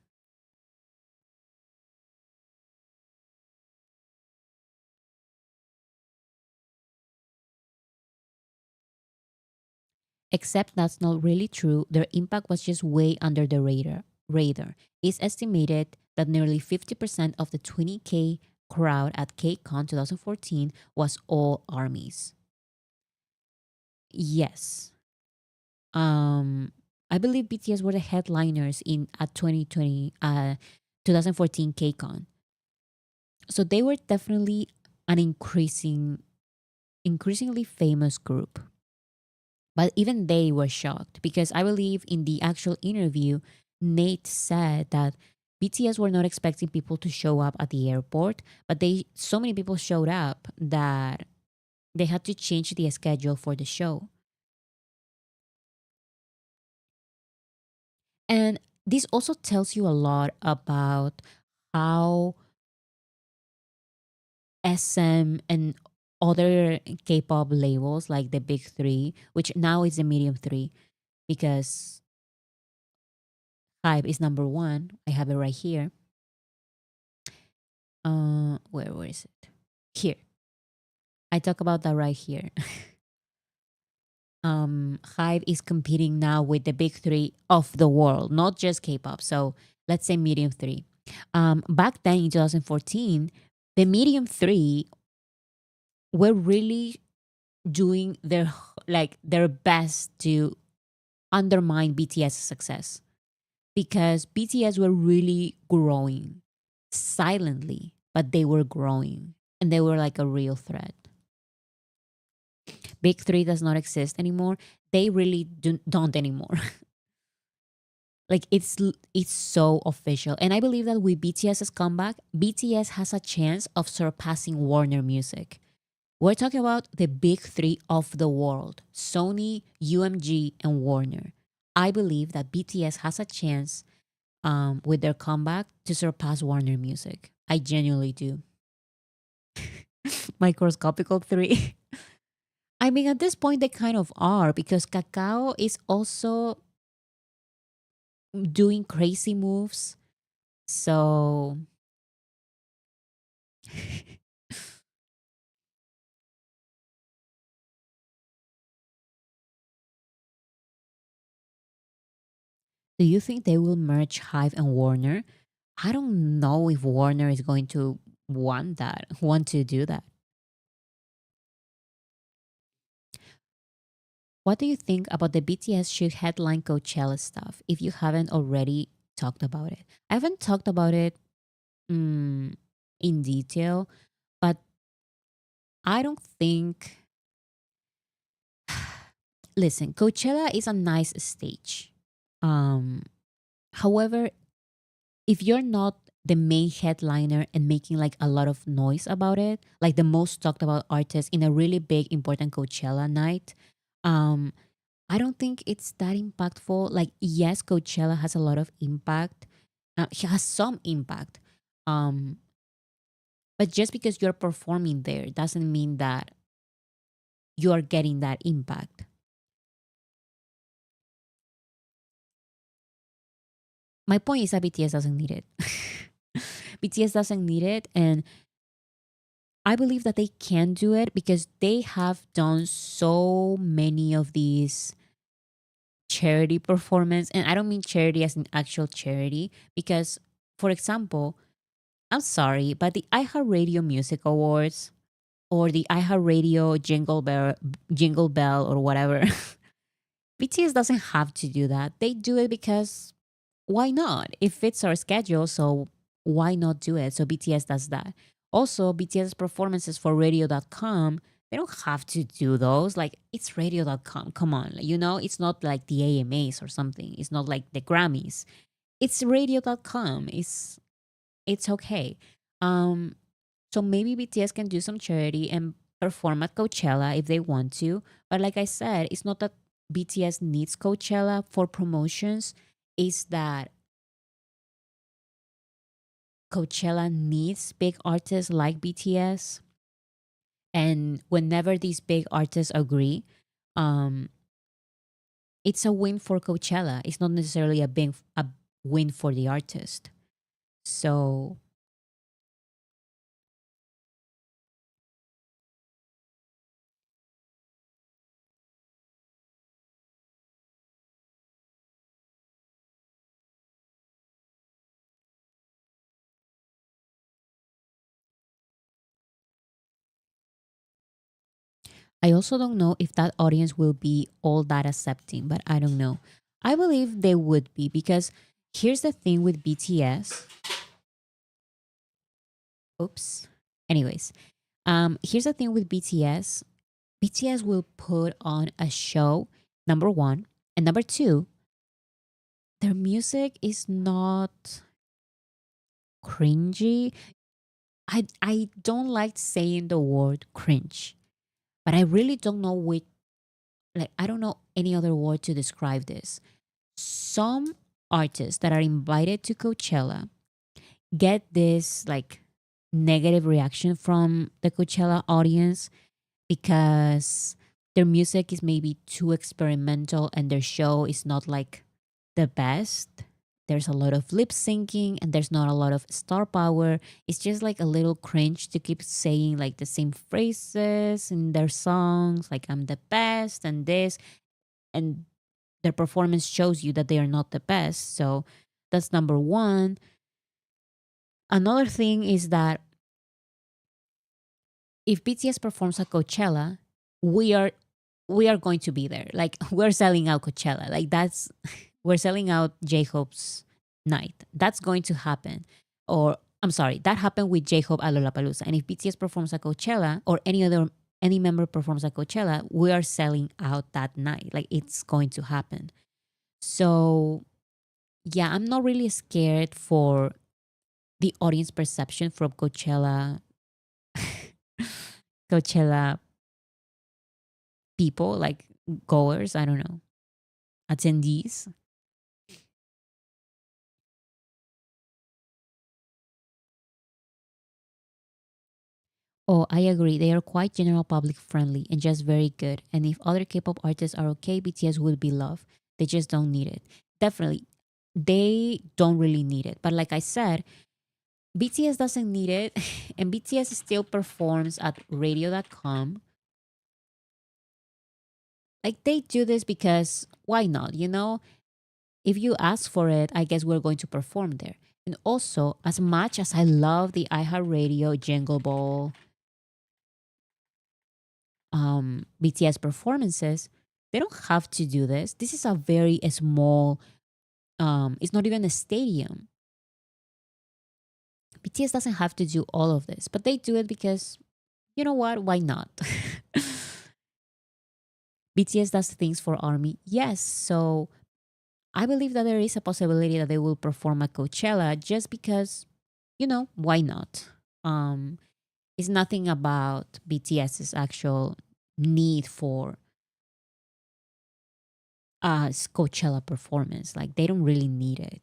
Except that's not really true. Their impact was just way under the radar. It's estimated that nearly 50% of the 20K crowd at KCON 2014 was all armies. Yes. Um I believe BTS were the headliners in at 2014 KCON. So they were definitely an increasingly famous group. But even they were shocked because I believe in the actual interview, Nate said that BTS were not expecting people to show up at the airport, but they so many people showed up that they had to change the schedule for the show. And this also tells you a lot about how SM and other K-pop labels like the big three, which now is the medium three, because Hype is number one. I have it right here. Where is it? Here. I talk about that right here. Hive is competing now with the big three of the world, not just K-pop. So let's say medium three. Back then in 2014, the medium three were really doing their best to undermine BTS's success because BTS were really growing silently, but they were growing and they were like a real threat. Big three does not exist anymore. They really don't anymore. Like it's so official, and I believe that with BTS's comeback, BTS has a chance of surpassing Warner Music. We're talking about the big three of the world: Sony, UMG, and Warner. I believe that BTS has a chance with their comeback to surpass Warner Music. I genuinely do. Microscopical three. I mean, at this point, they kind of are because Kakao is also doing crazy moves. So, do you think they will merge Hive and Warner? I don't know if Warner is going to want to do that. What do you think about the BTS should headline Coachella stuff if you haven't already talked about it? I haven't talked about it mm, in detail, but I don't think. Listen, Coachella is a nice stage. Um, However, if you're not the main headliner and making like a lot of noise about it, like the most talked about artist in a really big important Coachella night, um, I don't think it's that impactful. Like, yes, Coachella has a lot of impact. It has some impact. Um, but just because you're performing there doesn't mean that you're getting that impact. My point is that BTS doesn't need it. BTS doesn't need it, and I believe that they can do it because they have done so many of these charity performance, and I don't mean charity as an actual charity because, for example, I'm sorry, but the iHeartRadio Music Awards or the iHeartRadio Jingle Bell or whatever, BTS doesn't have to do that. They do it because why not? It fits our schedule, so why not do it? So BTS does that. Also, BTS performances for radio.com, they don't have to do those. Like, it's radio.com. Come on. It's not like the AMAs or something. It's not like the Grammys. It's radio.com. It's okay. Um so maybe BTS can do some charity and perform at Coachella if they want to. But like I said, it's not that BTS needs Coachella for promotions. It's that Coachella needs big artists like BTS. And whenever these big artists agree, um, it's a win for Coachella. It's not necessarily a win for the artist. So I also don't know if that audience will be all that accepting, but I don't know. I believe they would be because here's the thing with BTS. Oops. Anyways, here's the thing with BTS. BTS will put on a show, number one. And number two, their music is not cringy. I don't like saying the word cringe, but I really don't know which, like, I don't know any other word to describe this. Some artists that are invited to Coachella get this like negative reaction from the Coachella audience because their music is maybe too experimental and their show is not like the best. There's a lot of lip syncing and there's not a lot of star power. It's just like a little cringe to keep saying like the same phrases in their songs, like I'm the best and this, and their performance shows you that they are not the best. So that's number one. Another thing is that if BTS performs at Coachella, we are we are going to be there. Like we're selling out Coachella. Like that's we're selling out J Hope's night. That's going to happen. Or I'm sorry, that happened with J Hope at Lollapalooza. And if BTS performs at Coachella or any member performs at Coachella, we are selling out that night. Like it's going to happen. So yeah, I'm not really scared for the audience perception from Coachella people, like goers, I don't know, attendees. Oh, I agree. They are quite general public friendly and just very good. And if other K-pop artists are okay, BTS would be loved. They just don't need it. Definitely. They don't really need it. But like I said, BTS doesn't need it and BTS still performs at radio.com. Like they do this because why not, If you ask for it, I guess we're going to perform there. And also, as much as I love the iHeartRadio Jingle Ball BTS performances, they don't have to do this. This is a very small, it's not even a stadium. BTS doesn't have to do all of this, but they do it because, you know what? Why not? BTS does things for Army. Yes. So I believe that there is a possibility that they will perform at Coachella just because, why not? Um, it's nothing about BTS's actual need for a Coachella performance. Like they don't really need it.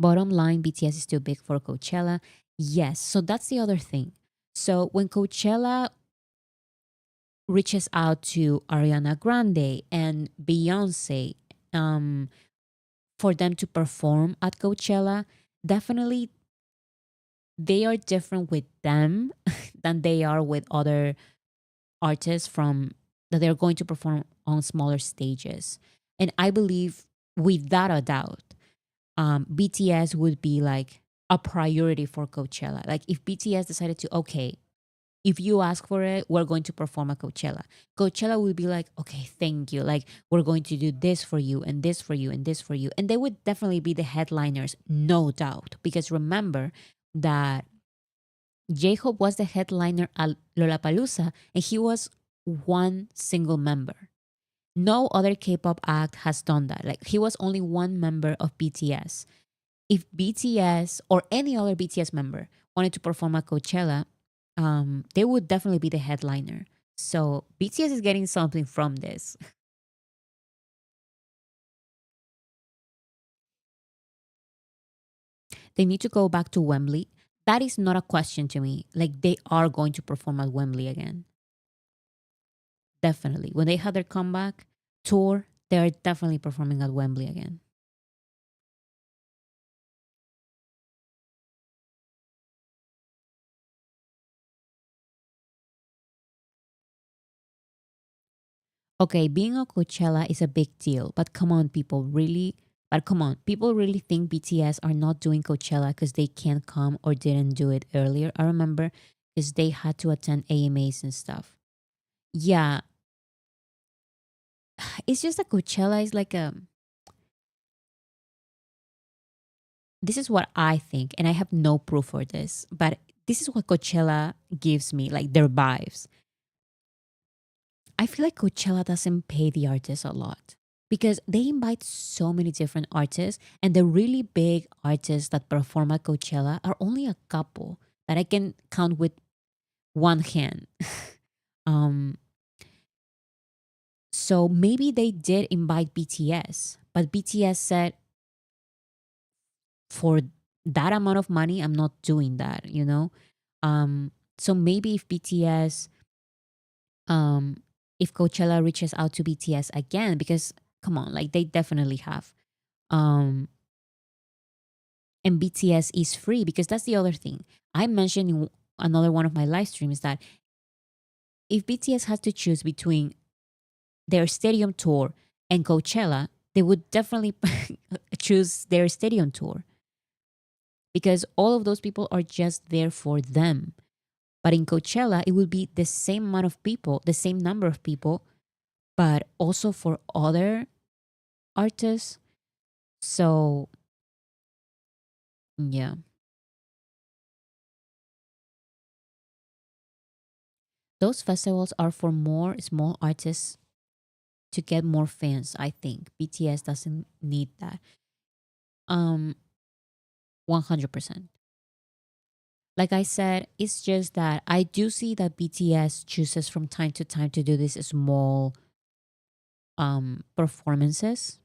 Bottom line, BTS is too big for Coachella. Yes. So that's the other thing. So when Coachella reaches out to Ariana Grande and Beyonce, um, for them to perform at Coachella, definitely they are different with them than they are with other artists from that they're going to perform on smaller stages. And I believe without a doubt, BTS would be like a priority for Coachella. Like if BTS decided to, okay, if you ask for it, we're going to perform at Coachella. Coachella would be like, okay, thank you. Like, we're going to do this for you and this for you and this for you. And they would definitely be the headliners, no doubt. Because remember that J Hope was the headliner at Lollapalooza and he was one single member. No other K pop act has done that. Like, he was only one member of BTS. If BTS or any other BTS member wanted to perform at Coachella, they would definitely be the headliner. So BTS is getting something from this. They need to go back to Wembley. That is not a question to me. Like they are going to perform at Wembley again. Definitely. When they had their comeback tour, they're definitely performing at Wembley again. Okay, being on Coachella is a big deal, but come on, people, really? But come on, people really think BTS are not doing Coachella because they can't come or didn't do it earlier. I remember because they had to attend AMAs and stuff. Yeah, it's just that Coachella is like a. This is what I think, and I have no proof for this, but this is what Coachella gives me, like their vibes. I feel like Coachella doesn't pay the artists a lot because they invite so many different artists, and the really big artists that perform at Coachella are only a couple that I can count with one hand. um, so maybe they did invite BTS, but BTS said, for that amount of money, I'm not doing that. So maybe um, if Coachella reaches out to BTS again, because come on, like they definitely have. Um, and BTS is free because that's the other thing. I mentioned in another one of my live streams that if BTS has to choose between their stadium tour and Coachella, they would definitely choose their stadium tour because all of those people are just there for them. But in Coachella, it would be the same amount of people, the same number of people, but also for other artists. So, yeah, those festivals are for more small artists to get more fans, I think. BTS doesn't need that. 100%. Like I said, it's just that I do see that BTS chooses from time to time to do these small performances.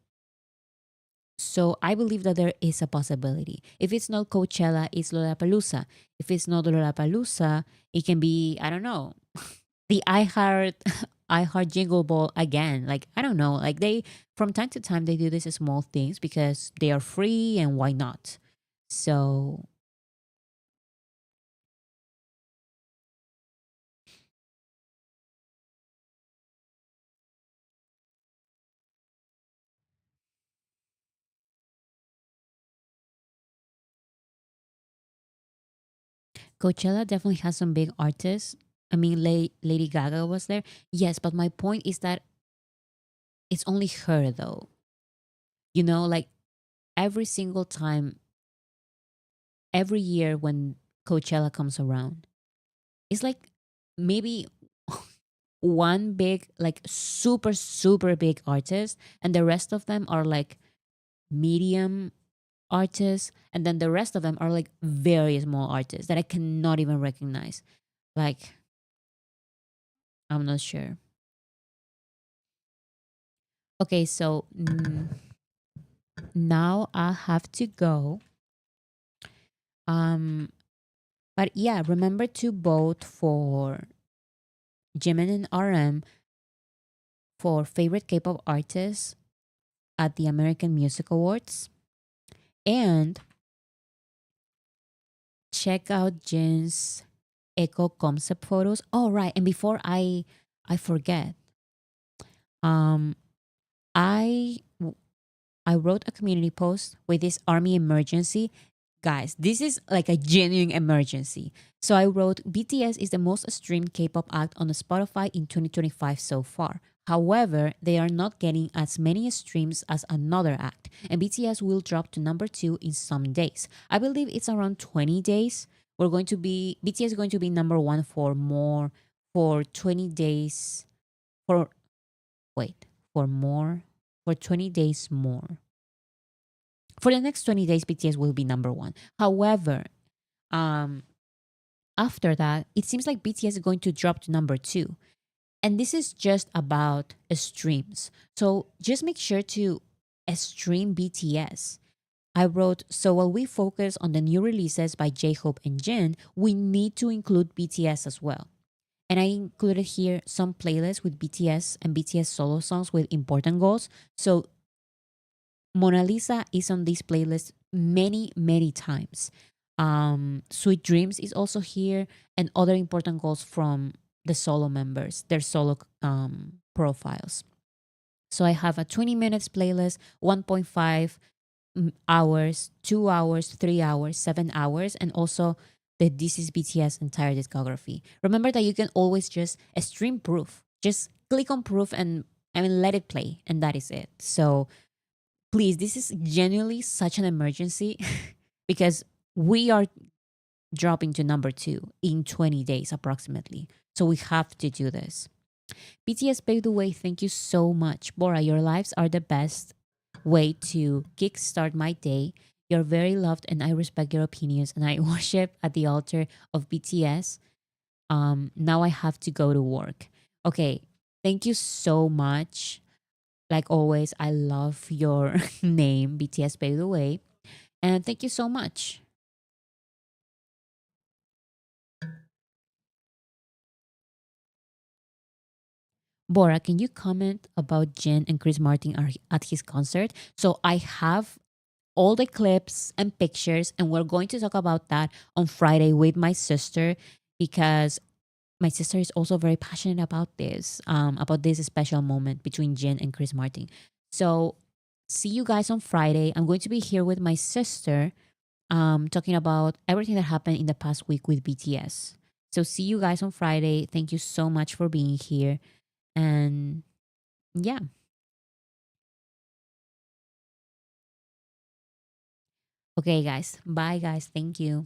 So I believe that there is a possibility. If it's not Coachella, it's Lollapalooza. If it's not Lollapalooza, it can be, I don't know, the iHeart Jingle Ball again. Like I don't know. Like they from time to time they do these small things because they are free and why not? So Coachella definitely has some big artists. I mean, Lady Gaga was there. Yes, but my point is that it's only her though. Like every single time, every year when Coachella comes around. It's like maybe one big, like super, super big artist, and the rest of them are like medium artists, and then the rest of them are like very small artists that I cannot even recognize. Like, I'm not sure. Okay, so now I have to go. Um, but yeah, remember to vote for Jimin and RM for favorite K-pop artists at the American Music Awards, and check out Jin's Echo concept photos. Oh right, and before I forget, um, I I wrote a community post with this army emergency. Guys, this is like a genuine emergency. So I wrote BTS is the most streamed K-pop act on Spotify in 2025 so far. However, they are not getting as many streams as another act, and BTS will drop to number 2 in some days. I believe it's around 20 days. We're going to be BTS is going to be number 1 for 20 days for wait, for more for 20 days more. For the next 20 days, BTS will be number 1. However, um, after that, it seems like BTS is going to drop to number 2. And this is just about streams. So just make sure to stream BTS. I wrote, so while we focus on the new releases by J Hope and Jin, we need to include BTS as well. And I included here some playlists with BTS and BTS solo songs with important goals. So Mona Lisa is on this playlist many, many times. Sweet Dreams is also here, and other important goals from the solo members, their solo profiles. So I have a 20 minutes playlist, 1.5 hours, 2 hours, 3 hours, 7 hours, and also the This is BTS entire discography. Remember that you can always just stream proof. Just click on proof and let it play, and that is it. So please, this is genuinely such an emergency because we are dropping to number 2 in 20 days approximately. So we have to do this. BTS paved the way. Thank you so much. Bora, your lives are the best way to kickstart my day. You're very loved and I respect your opinions and I worship at the altar of BTS. Now I have to go to work. Okay, thank you so much. Like always, I love your name, BTS Paved the Way. And thank you so much. Bora, can you comment about Jen and Chris Martin at his concert? So I have all the clips and pictures, and we're going to talk about that on Friday with my sister because my sister is also very passionate about this special moment between Jen and Chris Martin. So see you guys on Friday. I'm going to be here with my sister talking about everything that happened in the past week with BTS. So see you guys on Friday. Thank you so much for being here. And yeah. Okay, guys. Bye, guys. Thank you.